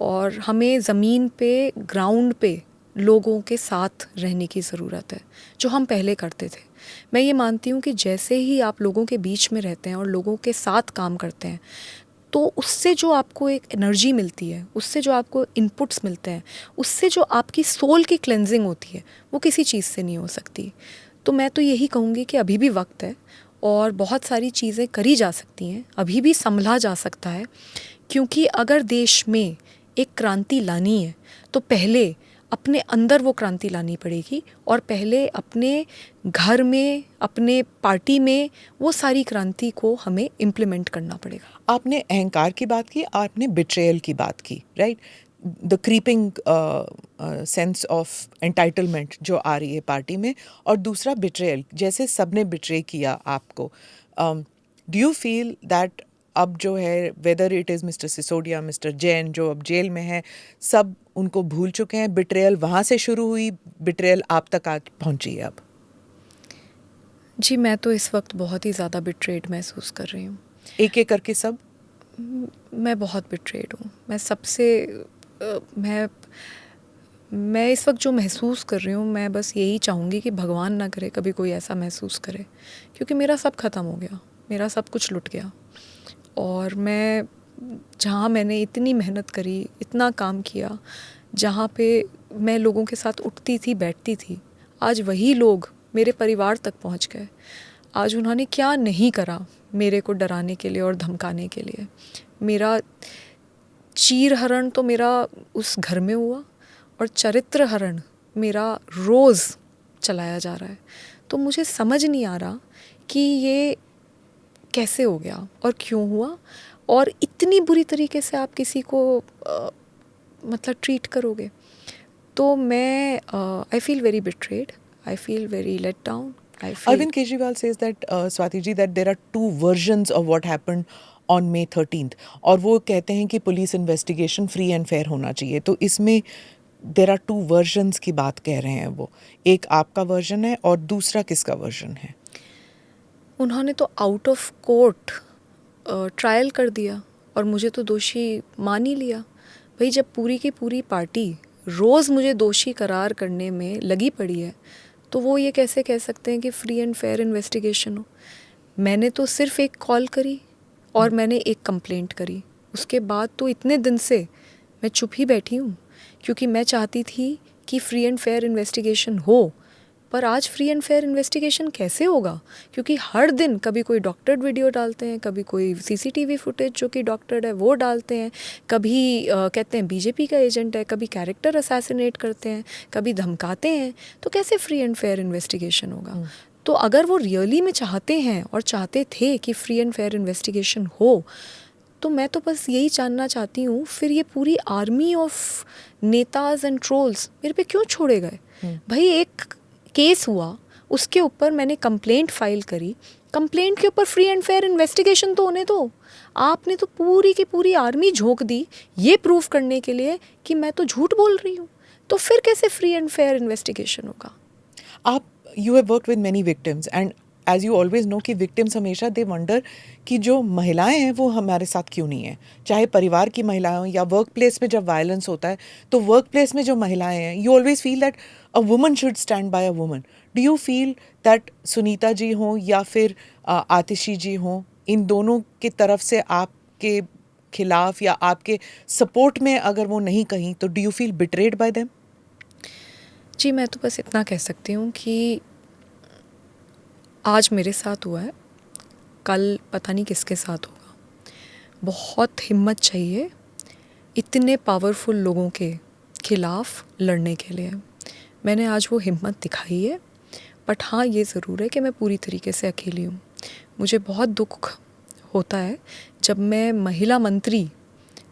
और हमें ज़मीन पे, ग्राउंड पे लोगों के साथ रहने की ज़रूरत है, जो हम पहले करते थे. मैं ये मानती हूँ कि जैसे ही आप लोगों के बीच में रहते हैं और लोगों के साथ काम करते हैं तो उससे जो आपको एक एनर्जी मिलती है, उससे जो आपको इनपुट्स मिलते हैं, उससे जो आपकी सोल की क्लेंजिंग होती है, वो किसी चीज़ से नहीं हो सकती. तो मैं तो यही कहूँगी कि अभी भी वक्त है और बहुत सारी चीज़ें करी जा सकती हैं, अभी भी संभला जा सकता है. क्योंकि अगर देश में एक क्रांति लानी है तो पहले अपने अंदर वो क्रांति लानी पड़ेगी और पहले अपने घर में, अपने पार्टी में वो सारी क्रांति को हमें इम्प्लीमेंट करना पड़ेगा. आपने अहंकार की बात की, आपने बिट्रेयल की बात की, right? The creeping sense of entitlement जो आ रही है पार्टी में, और दूसरा बिट्रेयल, जैसे सबने बिट्रे किया आपको. डू यू फील दैट अब जो है, whether it is mister Sisodia, mister Jain जो अब जेल में है, सब उनको भूल चुके हैं? बिट्रेयल वहाँ से शुरू हुई, बिट्रेयल आप तक आज पहुँची है अब? जी, मैं तो इस वक्त बहुत ही ज़्यादा बिट्रेड महसूस कर रही हूँ. एक एक करके सब? मैं बहुत बिट्रेड हूँ. मैं सबसे मैं इस वक्त जो महसूस कर रही हूँ, मैं बस यही चाहूँगी कि भगवान ना करे कभी कोई ऐसा महसूस करे, क्योंकि मेरा सब ख़त्म हो गया, मेरा सब कुछ लुट गया. और मैं जहाँ मैंने इतनी मेहनत करी, इतना काम किया, जहाँ पे मैं लोगों के साथ उठती थी, बैठती थी, आज वही लोग मेरे परिवार तक पहुँच गए. आज उन्होंने क्या नहीं करा मेरे को डराने के लिए और धमकाने के लिए. मेरा चीरहरण तो मेरा उस घर में हुआ और चरित्र हरण मेरा रोज़ चलाया जा रहा है. तो मुझे समझ नहीं आ रहा कि ये कैसे हो गया और क्यों हुआ, और इतनी बुरी तरीके से आप किसी को मतलब ट्रीट करोगे। तो मैं I feel very betrayed, I feel very let down. Arvind Kejriwal says that, Swati ji, that there are two versions of what happened on May 13th. और वो कहते हैं कि police investigation free and fair होना चाहिए। तो इसमें there are to versions की बात कह रहे हैं वो, एक आपका वर्जन है और दूसरा किसका वर्जन है? उन्होंने तो आउट ऑफ कोर्ट ट्रायल कर दिया और मुझे तो दोषी मान ही लिया। भाई जब पूरी की पूरी पार्टी रोज़ मुझे दोषी करार करने में लगी पड़ी है, तो वो ये कैसे कह सकते हैं कि फ्री एंड फेयर इन्वेस्टिगेशन हो। मैंने तो सिर्फ एक कॉल करी और मैंने एक कंप्लेंट करी, उसके बाद तो इतने दिन से मैं चुप ही बैठी हूँ, क्योंकि मैं चाहती थी कि फ्री एंड फेयर इन्वेस्टिगेशन हो। पर आज फ्री एंड फेयर इन्वेस्टिगेशन कैसे होगा, क्योंकि हर दिन कभी कोई डॉक्टर्ड वीडियो डालते हैं, कभी कोई सीसीटीवी फुटेज जो कि डॉक्टर्ड है वो डालते हैं, कभी कहते हैं बीजेपी का एजेंट है, कभी कैरेक्टर असैसिनेट करते हैं, कभी धमकाते हैं। तो कैसे फ्री एंड फेयर इन्वेस्टिगेशन होगा? तो अगर वो रियली में चाहते हैं और चाहते थे कि फ्री एंड फेयर इन्वेस्टिगेशन हो, तो मैं तो बस यही जानना चाहती हूँ, फिर ये पूरी आर्मी ऑफ नेताज एंड ट्रोल्स मेरे पे क्यों छोड़े गए? भाई एक केस हुआ, उसके ऊपर मैंने कंप्लेंट फाइल करी, कंप्लेंट के ऊपर फ्री एंड फेयर इन्वेस्टिगेशन तो होने दो। आपने तो पूरी की पूरी आर्मी झोंक दी ये प्रूफ करने के लिए कि मैं तो झूठ बोल रही हूँ, तो फिर कैसे फ्री एंड फेयर इन्वेस्टिगेशन होगा? आप you have worked with many victims and as you always know कि विक्टिम्स हमेशा दे वंडर कि जो महिलाएं हैं वो हमारे साथ क्यों नहीं है, चाहे परिवार की महिलाएं हों या वर्क प्लेस में जब वायलेंस होता है तो वर्क प्लेस में जो महिलाएं हैं, you always feel that a woman should stand by a woman. Do you feel that Sunita ji हों या फिर आतिशी जी हों, इन दोनों की तरफ से आपके खिलाफ या आपके सपोर्ट में अगर वो नहीं कहीं, तो do you feel betrayed by them? जी मैं तो बस इतना कह सकती हूँ कि आज मेरे साथ हुआ है, कल पता नहीं किसके साथ होगा। बहुत हिम्मत चाहिए इतने पावरफुल लोगों के खिलाफ लड़ने के लिए। मैंने आज वो हिम्मत दिखाई है, बट हाँ ये ज़रूर है कि मैं पूरी तरीके से अकेली हूँ। मुझे बहुत दुख होता है जब मैं महिला मंत्री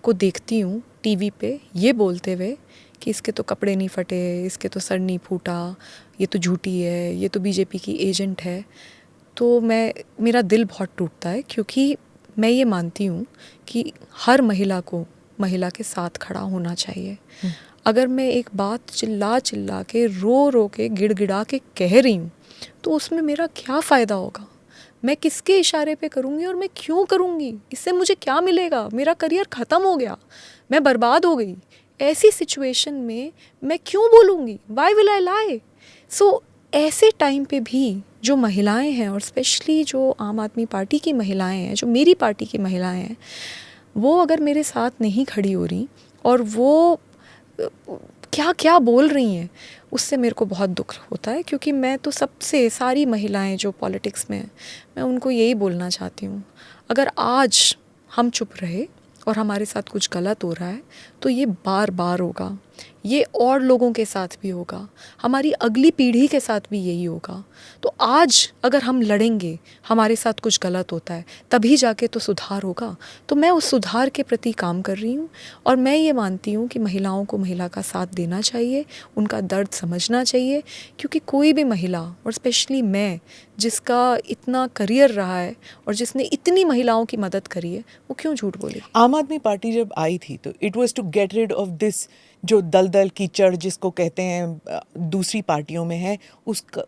को देखती हूँ टीवी पे ये बोलते हुए कि इसके तो कपड़े नहीं फटे, इसके तो सर नहीं फूटा, ये तो झूठी है, ये तो बीजेपी की एजेंट है। तो मेरा दिल बहुत टूटता है, क्योंकि मैं ये मानती हूँ कि हर महिला को महिला के साथ खड़ा होना चाहिए। अगर मैं एक बात चिल्ला चिल्ला के रो रो के गिड़गिड़ा के कह रही हूँ, तो उसमें मेरा क्या फ़ायदा होगा? मैं किसके इशारे पे करूँगी और मैं क्यों करूँगी? इससे मुझे क्या मिलेगा? मेरा करियर ख़त्म हो गया, मैं बर्बाद हो गई। ऐसी सिचुएशन में मैं क्यों बोलूँगी? वाई विल आई लाई? सो ऐसे टाइम पे भी जो महिलाएं हैं, और स्पेशली जो आम आदमी पार्टी की महिलाएं हैं, जो मेरी पार्टी की महिलाएं हैं, वो अगर मेरे साथ नहीं खड़ी हो रही और वो क्या क्या बोल रही हैं, उससे मेरे को बहुत दुख होता है। क्योंकि मैं तो सबसे सारी महिलाएं जो पॉलिटिक्स में हैं, मैं उनको यही बोलना चाहती हूँ, अगर आज हम चुप रहे और हमारे साथ कुछ गलत हो रहा है, तो ये बार बार होगा, ये और लोगों के साथ भी होगा, हमारी अगली पीढ़ी के साथ भी यही होगा। तो आज अगर हम लड़ेंगे, हमारे साथ कुछ गलत होता है, तभी जाके तो सुधार होगा। तो मैं उस सुधार के प्रति काम कर रही हूँ, और मैं ये मानती हूँ कि महिलाओं को महिला का साथ देना चाहिए, उनका दर्द समझना चाहिए। क्योंकि कोई भी महिला, और स्पेशली मैं जिसका इतना करियर रहा है और जिसने इतनी महिलाओं की मदद करी है, वो क्यों झूठ बोले? आम आदमी पार्टी जब आई थी तो it was to get rid of this जो दलदल कीचड़ जिसको कहते हैं दूसरी पार्टियों में है,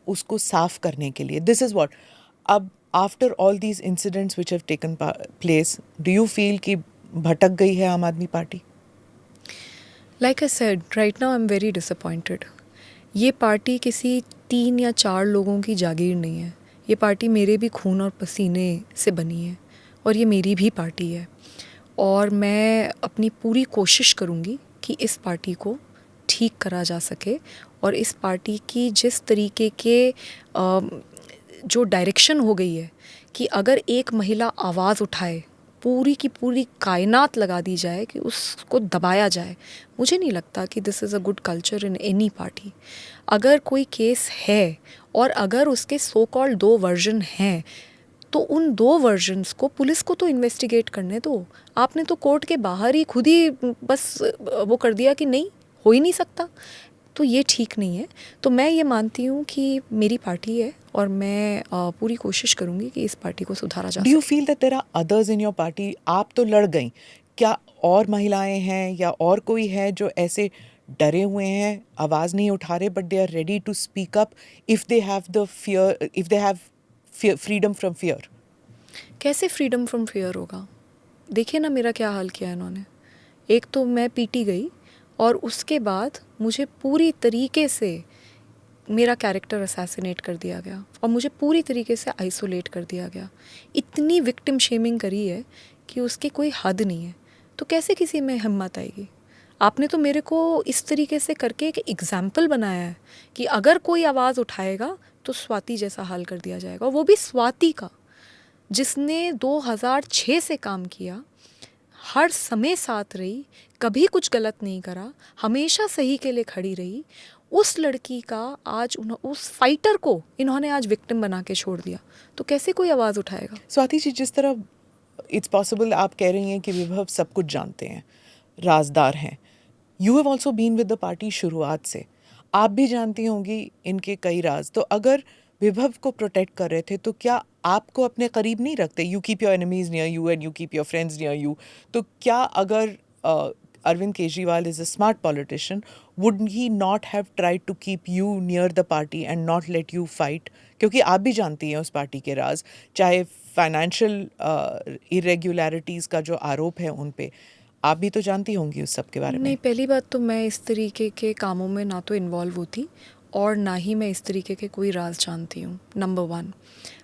उसको साफ करने के लिए। दिस इज़ व्हाट अब after all these incidents which have taken place, do you feel कि भटक गई है आम आदमी party? Like I said, right now I am very disappointed. ये पार्टी किसी 3 या 4 लोगों की जागीर नहीं है। ये पार्टी मेरे भी खून और पसीने से बनी है, और ये मेरी भी पार्टी है। और मैं अपनी पूरी कोशिश करूँगी कि इस पार्टी को ठीक करा जा सके, और इस पार्टी की जिस तरीके के जो डायरेक्शन हो गई है कि अगर एक महिला आवाज़ उठाए, पूरी की पूरी कायनात लगा दी जाए कि उसको दबाया जाए, मुझे नहीं लगता कि this is a good culture in any party. अगर कोई केस है और अगर उसके सो कॉल्ड 2 वर्जन हैं, तो उन 2 वर्जन्स को पुलिस को तो इन्वेस्टिगेट करने दो। आपने तो कोर्ट के बाहर ही खुद ही बस वो कर दिया कि नहीं, हो ही नहीं सकता। तो ये ठीक नहीं है। तो मैं ये मानती हूँ कि मेरी पार्टी है और मैं पूरी कोशिश करूँगी कि इस पार्टी को सुधारा जा डू यू सके। Feel that there are others in your party? आप तो लड़ गई, क्या और महिलाएं हैं या और कोई है जो ऐसे डरे हुए हैं, आवाज़ नहीं उठा रहे, but they are ready to speak up if they have the fear, if they have freedom from fear? कैसे फ्रीडम फ्रॉम फियर होगा? देखिए ना मेरा क्या हाल किया इन्होंने। एक तो मैं पीटी गई और उसके बाद मुझे पूरी तरीके से मेरा कैरेक्टर असैसिनेट कर दिया गया और मुझे पूरी तरीके से आइसोलेट कर दिया गया। इतनी विक्टिम शेमिंग करी है कि उसकी कोई हद नहीं है। तो कैसे किसी में हिम्मत आएगी? आपने तो मेरे को इस तरीके से करके एक एग्जाम्पल बनाया है कि अगर कोई आवाज़ उठाएगा तो स्वाति जैसा हाल कर दिया जाएगा। वो भी स्वाति का, जिसने 2006 से काम किया, हर समय साथ रही, कभी कुछ गलत नहीं करा, हमेशा सही के लिए खड़ी रही। उस लड़की का आज उस फाइटर को इन्होंने आज विक्टिम बना के छोड़ दिया। तो कैसे कोई आवाज़ उठाएगा? स्वाति जी, जिस तरह इट्स पॉसिबल आप कह रही हैं कि विभव सब कुछ जानते हैं, राजदार हैं, you have also been with the party शुरुआत से, आप भी जानती होंगी इनके कई राज। तो अगर विभव को प्रोटेक्ट कर रहे थे तो क्या आपको अपने करीब नहीं रखते? You keep your enemies near you and you keep your friends near you. तो क्या अगर Arvind Kejriwal is a smart politician, would he not have tried to keep you near the party and not let you fight? क्योंकि आप भी जानती हैं उस party के राज, चाहे फाइनेंशियल इरेगुलरिटीज़ का जो आरोप है उन पे, आप भी तो जानती होंगी उस सब के बारे में। नहीं, पहली बात तो मैं इस तरीके के कामों में ना तो इन्वॉल्व होती और ना ही मैं इस तरीके के कोई राज जानती हूँ, नंबर 1।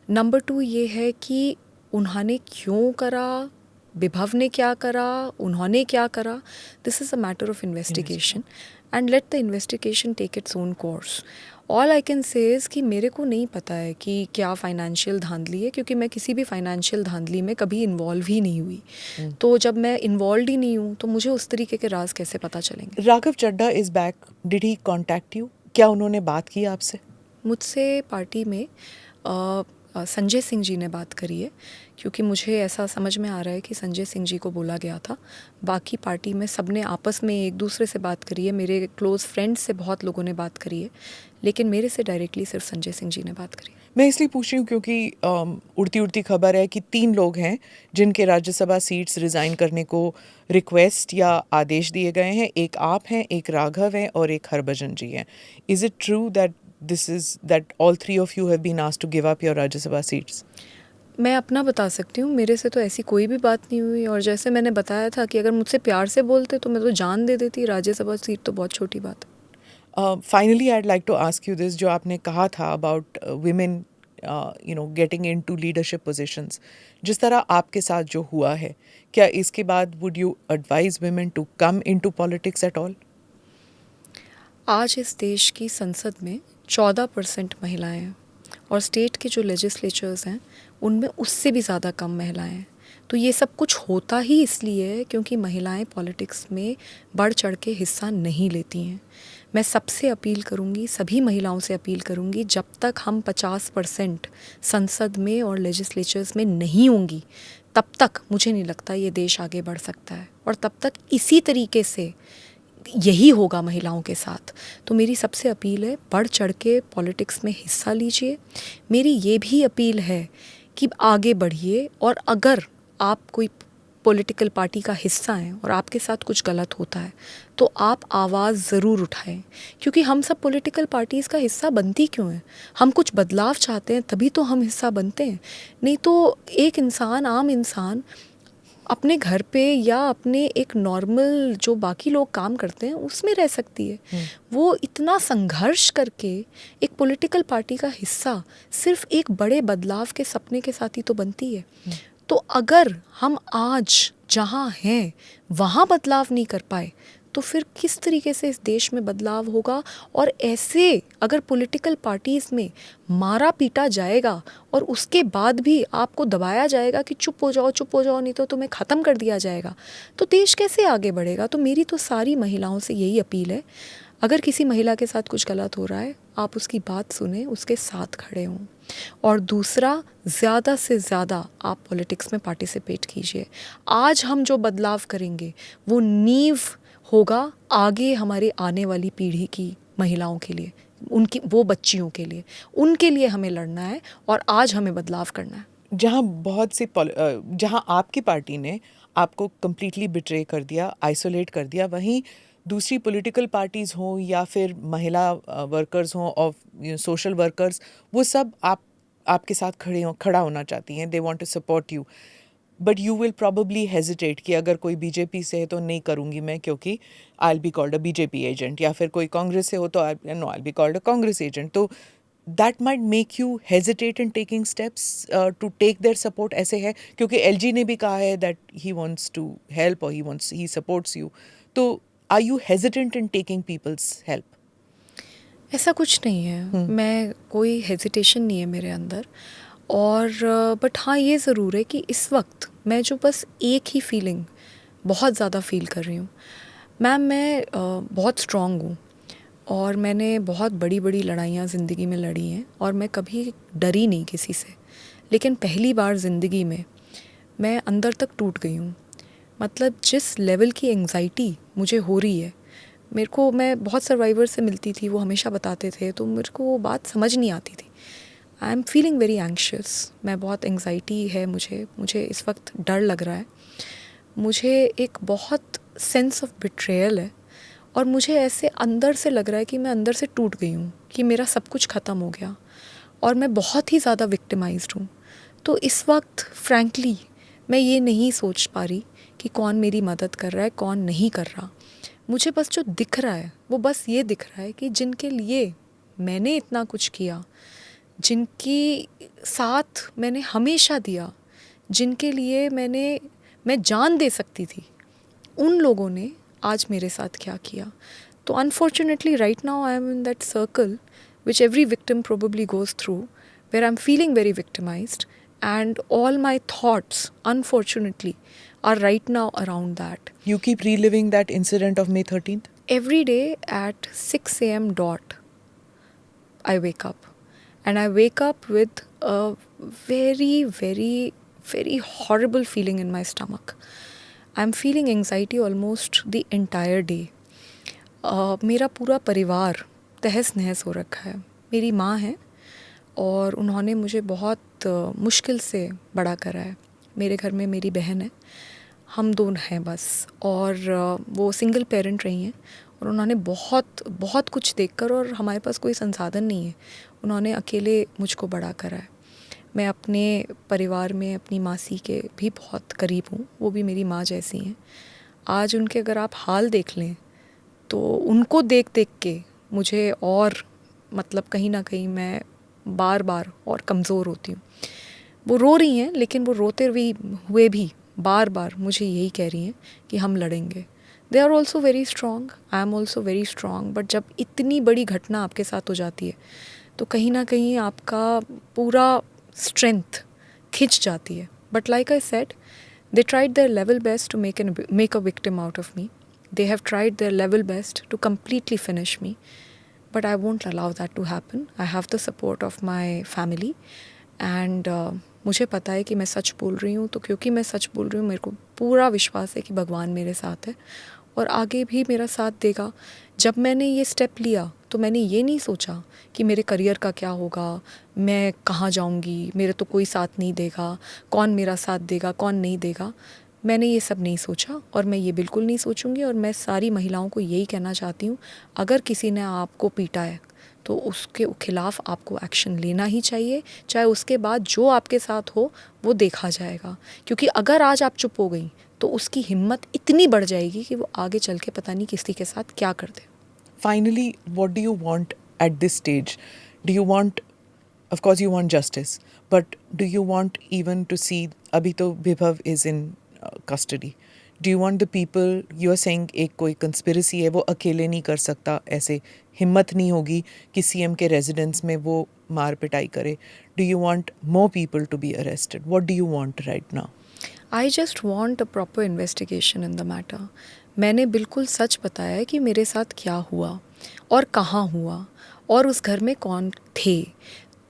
नंबर 2 ये है कि उन्होंने क्यों करा, विभव ने क्या करा, उन्होंने क्या करा, this is a matter of investigation and let the investigation take its own course. All I can say is कि मेरे को नहीं पता है कि क्या फाइनेंशियल धांधली है, क्योंकि मैं किसी भी फाइनेंशियल धांधली में कभी इन्वॉल्व ही नहीं हुई। तो जब मैं इन्वॉल्व ही नहीं हूँ तो मुझे उस तरीके के राज कैसे पता चलेंगे? Raghav Chadha is back, did he contact you? क्या उन्होंने बात की आपसे? मुझसे पार्टी में संजय सिंह जी ने बात करी है, क्योंकि मुझे ऐसा समझ में आ रहा है कि संजय सिंह जी को बोला गया था। बाकी पार्टी में सबने आपस में एक दूसरे से बात करी है, मेरे क्लोज़ फ्रेंड्स से बहुत लोगों ने बात करी है, लेकिन मेरे से डायरेक्टली सिर्फ संजय सिंह जी ने बात करी। मैं इसलिए पूछ रही हूँ क्योंकि उड़ती उड़ती खबर है कि 3 लोग हैं जिनके राज्यसभा सीट्स रिज़ाइन करने को रिक्वेस्ट या आदेश दिए गए हैं। एक आप हैं, एक राघव हैं और एक हरभजन जी हैं। Is it true that that all 3 of you have been asked to give up your Rajya Sabha seats? मैं अपना बता सकती हूँ, मेरे से तो ऐसी कोई भी बात नहीं हुई। और जैसे मैंने बताया था कि अगर मुझसे प्यार से बोलते तो मैं तो जान दे देती। राज्यसभा सीट तो बहुत छोटी बात है। Finally, I'd like to ask you this, जो आपने कहा था about women getting into leadership positions, जिस तरह आपके साथ जो हुआ है, क्या इसके बाद would you advise women to come into politics at all? आज इस देश की संसद में 14% महिलाएं हैं और स्टेट के जो लेजिस्लेचर्स हैं उनमें उससे भी ज़्यादा कम महिलाएं हैं। तो ये सब कुछ होता ही इसलिए है क्योंकि महिलाएं पॉलिटिक्स में बढ़ चढ़ के हिस्सा नहीं लेती हैं। मैं सबसे अपील करूंगी, सभी महिलाओं से अपील करूंगी, जब तक हम 50% संसद में और लेजिस्लेचर्स में नहीं होंगी तब तक मुझे नहीं लगता ये देश आगे बढ़ सकता है। और तब तक इसी तरीके से यही होगा महिलाओं के साथ। तो मेरी सबसे अपील है, बढ़ चढ़ के पॉलिटिक्स में हिस्सा लीजिए। मेरी ये भी अपील है कि आगे बढ़िए, और अगर आप कोई पॉलिटिकल पार्टी का हिस्सा हैं और आपके साथ कुछ गलत होता है तो आप आवाज़ ज़रूर उठाएं, क्योंकि हम सब पॉलिटिकल पार्टीज़ का हिस्सा बनती क्यों हैं? हम कुछ बदलाव चाहते हैं तभी तो हम हिस्सा बनते हैं। नहीं तो एक इंसान, आम इंसान अपने घर पे या अपने एक नॉर्मल जो बाकी लोग काम करते हैं उसमें रह सकती है। वो इतना संघर्ष करके एक पॉलिटिकल पार्टी का हिस्सा सिर्फ एक बड़े बदलाव के सपने के साथ ही तो बनती है। तो अगर हम आज जहाँ हैं वहाँ बदलाव नहीं कर पाए तो फिर किस तरीके से इस देश में बदलाव होगा? और ऐसे अगर पॉलिटिकल पार्टीज़ में मारा पीटा जाएगा और उसके बाद भी आपको दबाया जाएगा कि चुप हो जाओ नहीं तो तुम्हें ख़त्म कर दिया जाएगा, तो देश कैसे आगे बढ़ेगा? तो मेरी तो सारी महिलाओं से यही अपील है, अगर किसी महिला के साथ कुछ गलत हो रहा है, आप उसकी बात सुने, उसके साथ खड़े हों। और दूसरा, ज़्यादा से ज़्यादा आप पॉलिटिक्स में पार्टिसिपेट कीजिए। आज हम जो बदलाव करेंगे वो नींव होगा आगे हमारे आने वाली पीढ़ी की महिलाओं के लिए, उनकी वो बच्चियों के लिए। उनके लिए हमें लड़ना है और आज हमें बदलाव करना है। जहाँ आपकी पार्टी ने आपको कम्प्लीटली बिट्रे कर दिया, आइसोलेट कर दिया, वहीं दूसरी पॉलिटिकल पार्टीज़ हों या फिर महिला वर्कर्स हों और सोशल वर्कर्स, वो सब आपके साथ खड़ा होना चाहती हैं, they want to support you, but you will probably hesitate कि अगर कोई बीजेपी से है तो नहीं करूँगी मैं, क्योंकि I will be called a BJP agent, या फिर कोई कांग्रेस से हो तो I will be called a Congress agent. तो that might make you hesitate in taking steps to take their support, ऐसे है, क्योंकि LG ने भी कहा है that he wants to help or he supports you, तो are you hesitant in taking people's help? ऐसा कुछ नहीं है, मैं कोई हेजिटेशन नहीं है मेरे अंदर। और बट हाँ, ये ज़रूर है कि इस वक्त मैं जो बस एक ही फीलिंग बहुत ज़्यादा फील कर रही हूँ। मैम, मैं बहुत स्ट्रॉन्ग हूँ और मैंने बहुत बड़ी बड़ी लड़ाइयाँ ज़िंदगी में लड़ी हैं और मैं कभी डरी नहीं किसी से। लेकिन पहली बार ज़िंदगी में मैं अंदर तक टूट गई हूँ। मतलब जिस लेवल की एंग्जाइटी मुझे हो रही है, मेरे को, मैं बहुत सर्वाइवर से मिलती थी, वो हमेशा बताते थे, तो मेरे को वो बात समझ नहीं आती थी। आई एम फीलिंग वेरी एंग्शियस, मैं बहुत एंग्जाइटी है मुझे इस वक्त डर लग रहा है। मुझे एक बहुत सेंस ऑफ बिट्रेयल है और मुझे ऐसे अंदर से लग रहा है कि मैं अंदर से टूट गई हूँ, कि मेरा सब कुछ ख़त्म हो गया और मैं बहुत ही ज़्यादा विक्टिमाइज्ड हूँ। तो इस वक्त फ्रैंकली मैं ये नहीं सोच पा रही कि कौन मेरी मदद कर रहा है, कौन नहीं कर रहा। मुझे बस जो दिख रहा है वो बस ये दिख रहा है कि जिनके लिए मैंने इतना कुछ किया, जिनकी साथ मैंने हमेशा दिया, जिनके लिए मैं जान दे सकती थी, उन लोगों ने आज मेरे साथ क्या किया। तो unfortunately right now I am in that circle which every victim probably goes through, where I am feeling very victimised, and all my thoughts unfortunately are right now around that. You keep reliving that incident of May 13th? Every day at 6 a.m. dot I wake up, and I wake up with a very very very horrible feeling in my stomach. I'm feeling anxiety almost the entire day. मेरा पूरा परिवार तहस नहस हो रखा है। मेरी माँ है और उन्होंने मुझे बहुत मुश्किल से बड़ा करा है। मेरे घर में मेरी बहन है, हम दोनों हैं बस, और वो सिंगल पेरेंट रही हैं और उन्होंने बहुत बहुत कुछ देखकर, और हमारे पास कोई संसाधन नहीं है, उन्होंने अकेले मुझको बड़ा करा है। मैं अपने परिवार में अपनी मासी के भी बहुत करीब हूँ, वो भी मेरी माँ जैसी हैं। आज उनके अगर आप हाल देख लें तो उनको देख देख के मुझे और मतलब कहीं ना कहीं मैं बार बार और कमज़ोर होती हूँ। वो रो रही हैं, लेकिन वो रोते हुए भी बार बार मुझे यही कह रही हैं कि हम लड़ेंगे। They are also very strong, I am also very strong, but जब इतनी बड़ी घटना आपके साथ हो जाती है तो कहीं ना कहीं आपका पूरा स्ट्रेंथ खिंच जाती है। But like I said, they tried their level best to make a victim out of me. They have tried their level best to completely finish me. But I won't allow that to happen. I have the support of my family. And मुझे पता है कि मैं सच बोल रही हूँ, तो क्योंकि मैं सच बोल रही हूँ मेरे को पूरा विश्वास है कि भगवान मेरे साथ है और आगे भी मेरा साथ देगा। जब मैंने ये स्टेप लिया तो मैंने ये नहीं सोचा कि मेरे करियर का क्या होगा, मैं कहाँ जाऊँगी, मेरे तो कोई साथ नहीं देगा, कौन मेरा साथ देगा, कौन नहीं देगा। मैंने ये सब नहीं सोचा और मैं ये बिल्कुल नहीं सोचूंगी। और मैं सारी महिलाओं को यही कहना चाहती हूँ, अगर किसी ने आपको पीटा है तो उसके खिलाफ़ आपको एक्शन लेना ही चाहिए, चाहे उसके बाद जो आपके साथ हो वो देखा जाएगा। क्योंकि अगर आज आप चुप हो गई तो उसकी हिम्मत इतनी बढ़ जाएगी कि वो आगे चल के पता नहीं किसी के साथ क्या कर दे। Finally, what do you want at this stage? Do you want, of course you want justice, but do you want even to see, abhi to Vibhav is in custody. Do you want the people, you are saying एक कोई conspiracy है, वो अकेले नहीं कर सकता, ऐसे हिम्मत नहीं होगी कि CM के residence में वो मार पिटाई करे. Do you want more people to be arrested? What do you want right now? I just want a proper investigation in the matter. मैंने बिल्कुल सच बताया है कि मेरे साथ क्या हुआ। और कहाँ हुआ और उस घर में कौन थे।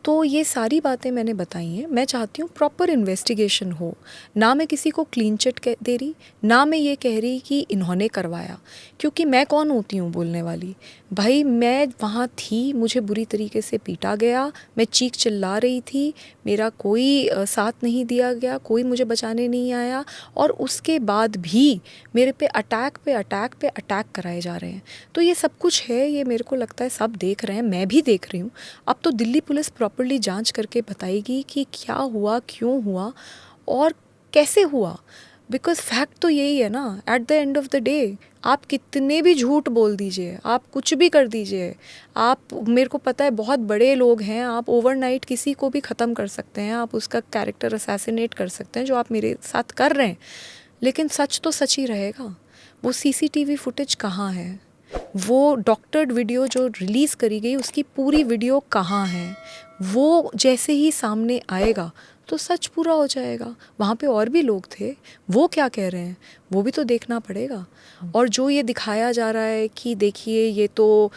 तो ये सारी बातें मैंने बताई हैं। मैं चाहती हूँ प्रॉपर इन्वेस्टिगेशन हो। ना मैं किसी को क्लीन चिट दे रही, ना मैं ये कह रही कि इन्होंने करवाया, क्योंकि मैं कौन होती हूँ बोलने वाली। भाई मैं वहाँ थी, मुझे बुरी तरीके से पीटा गया, मैं चीख चिल्ला रही थी, मेरा कोई साथ नहीं दिया गया, कोई मुझे बचाने नहीं आया, और उसके बाद भी मेरे पे अटैक कराए जा रहे हैं। तो ये सब कुछ है, ये मेरे को लगता है सब देख रहे हैं, मैं भी देख रही हूँ। अब तो दिल्ली पुलिस प्रॉपर्ली जांच करके बताएगी कि क्या हुआ, क्यों हुआ और कैसे हुआ। बिकॉज फैक्ट तो यही है ना, at the end of the day आप कितने भी झूठ बोल दीजिए, आप कुछ भी कर दीजिए, आप, मेरे को पता है बहुत बड़े लोग हैं, आप ओवरनाइट किसी को भी ख़त्म कर सकते हैं, आप उसका कैरेक्टर असैसिनेट कर सकते हैं, जो आप मेरे साथ कर रहे हैं, लेकिन सच तो सच ही रहेगा। वो सीसीटीवी फुटेज कहाँ है, वो डॉक्टर्ड वीडियो जो रिलीज़ करी गई उसकी पूरी वीडियो कहाँ है, वो जैसे ही सामने आएगा तो सच पूरा हो जाएगा। वहाँ पे और भी लोग थे, वो क्या कह रहे हैं वो भी तो देखना पड़ेगा। और जो ये दिखाया जा रहा है कि देखिए ये तो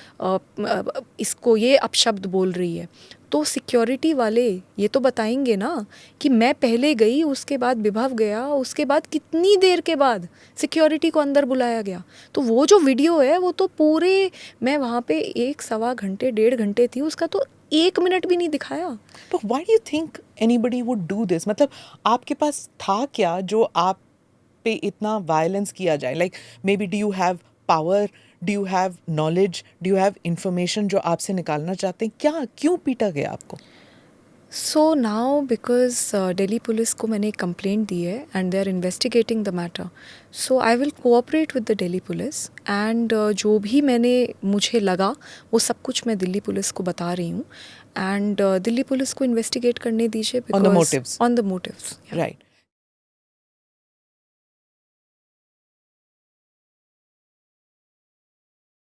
इसको ये अपशब्द बोल रही है, तो सिक्योरिटी वाले ये तो बताएंगे ना कि मैं पहले गई, उसके बाद विभव गया, उसके बाद कितनी देर के बाद सिक्योरिटी को अंदर बुलाया गया। तो वो जो वीडियो है वो तो पूरे, मैं वहाँ पे 1-1.25 घंटे 1.5 घंटे थी, उसका तो 1 मिनट भी नहीं दिखाया। तो why do you think anybody would do this? मतलब आपके पास था क्या जो आप पे इतना वायलेंस किया जाए? Like maybe do you have power? Do you have knowledge? Do you have information जो आपसे निकालना चाहते हैं? क्या, क्यों पीटा गया आपको? So now because Delhi police को मैंने एक कंप्लेंट दी है and they are investigating the matter, so I will cooperate with the Delhi police and जो भी मुझे लगा वो सब कुछ मैं दिल्ली पुलिस को बता रही हूँ, एंड दिल्ली पुलिस को इन्वेस्टिगेट करने दीजिए On the motives. On the motives. Right.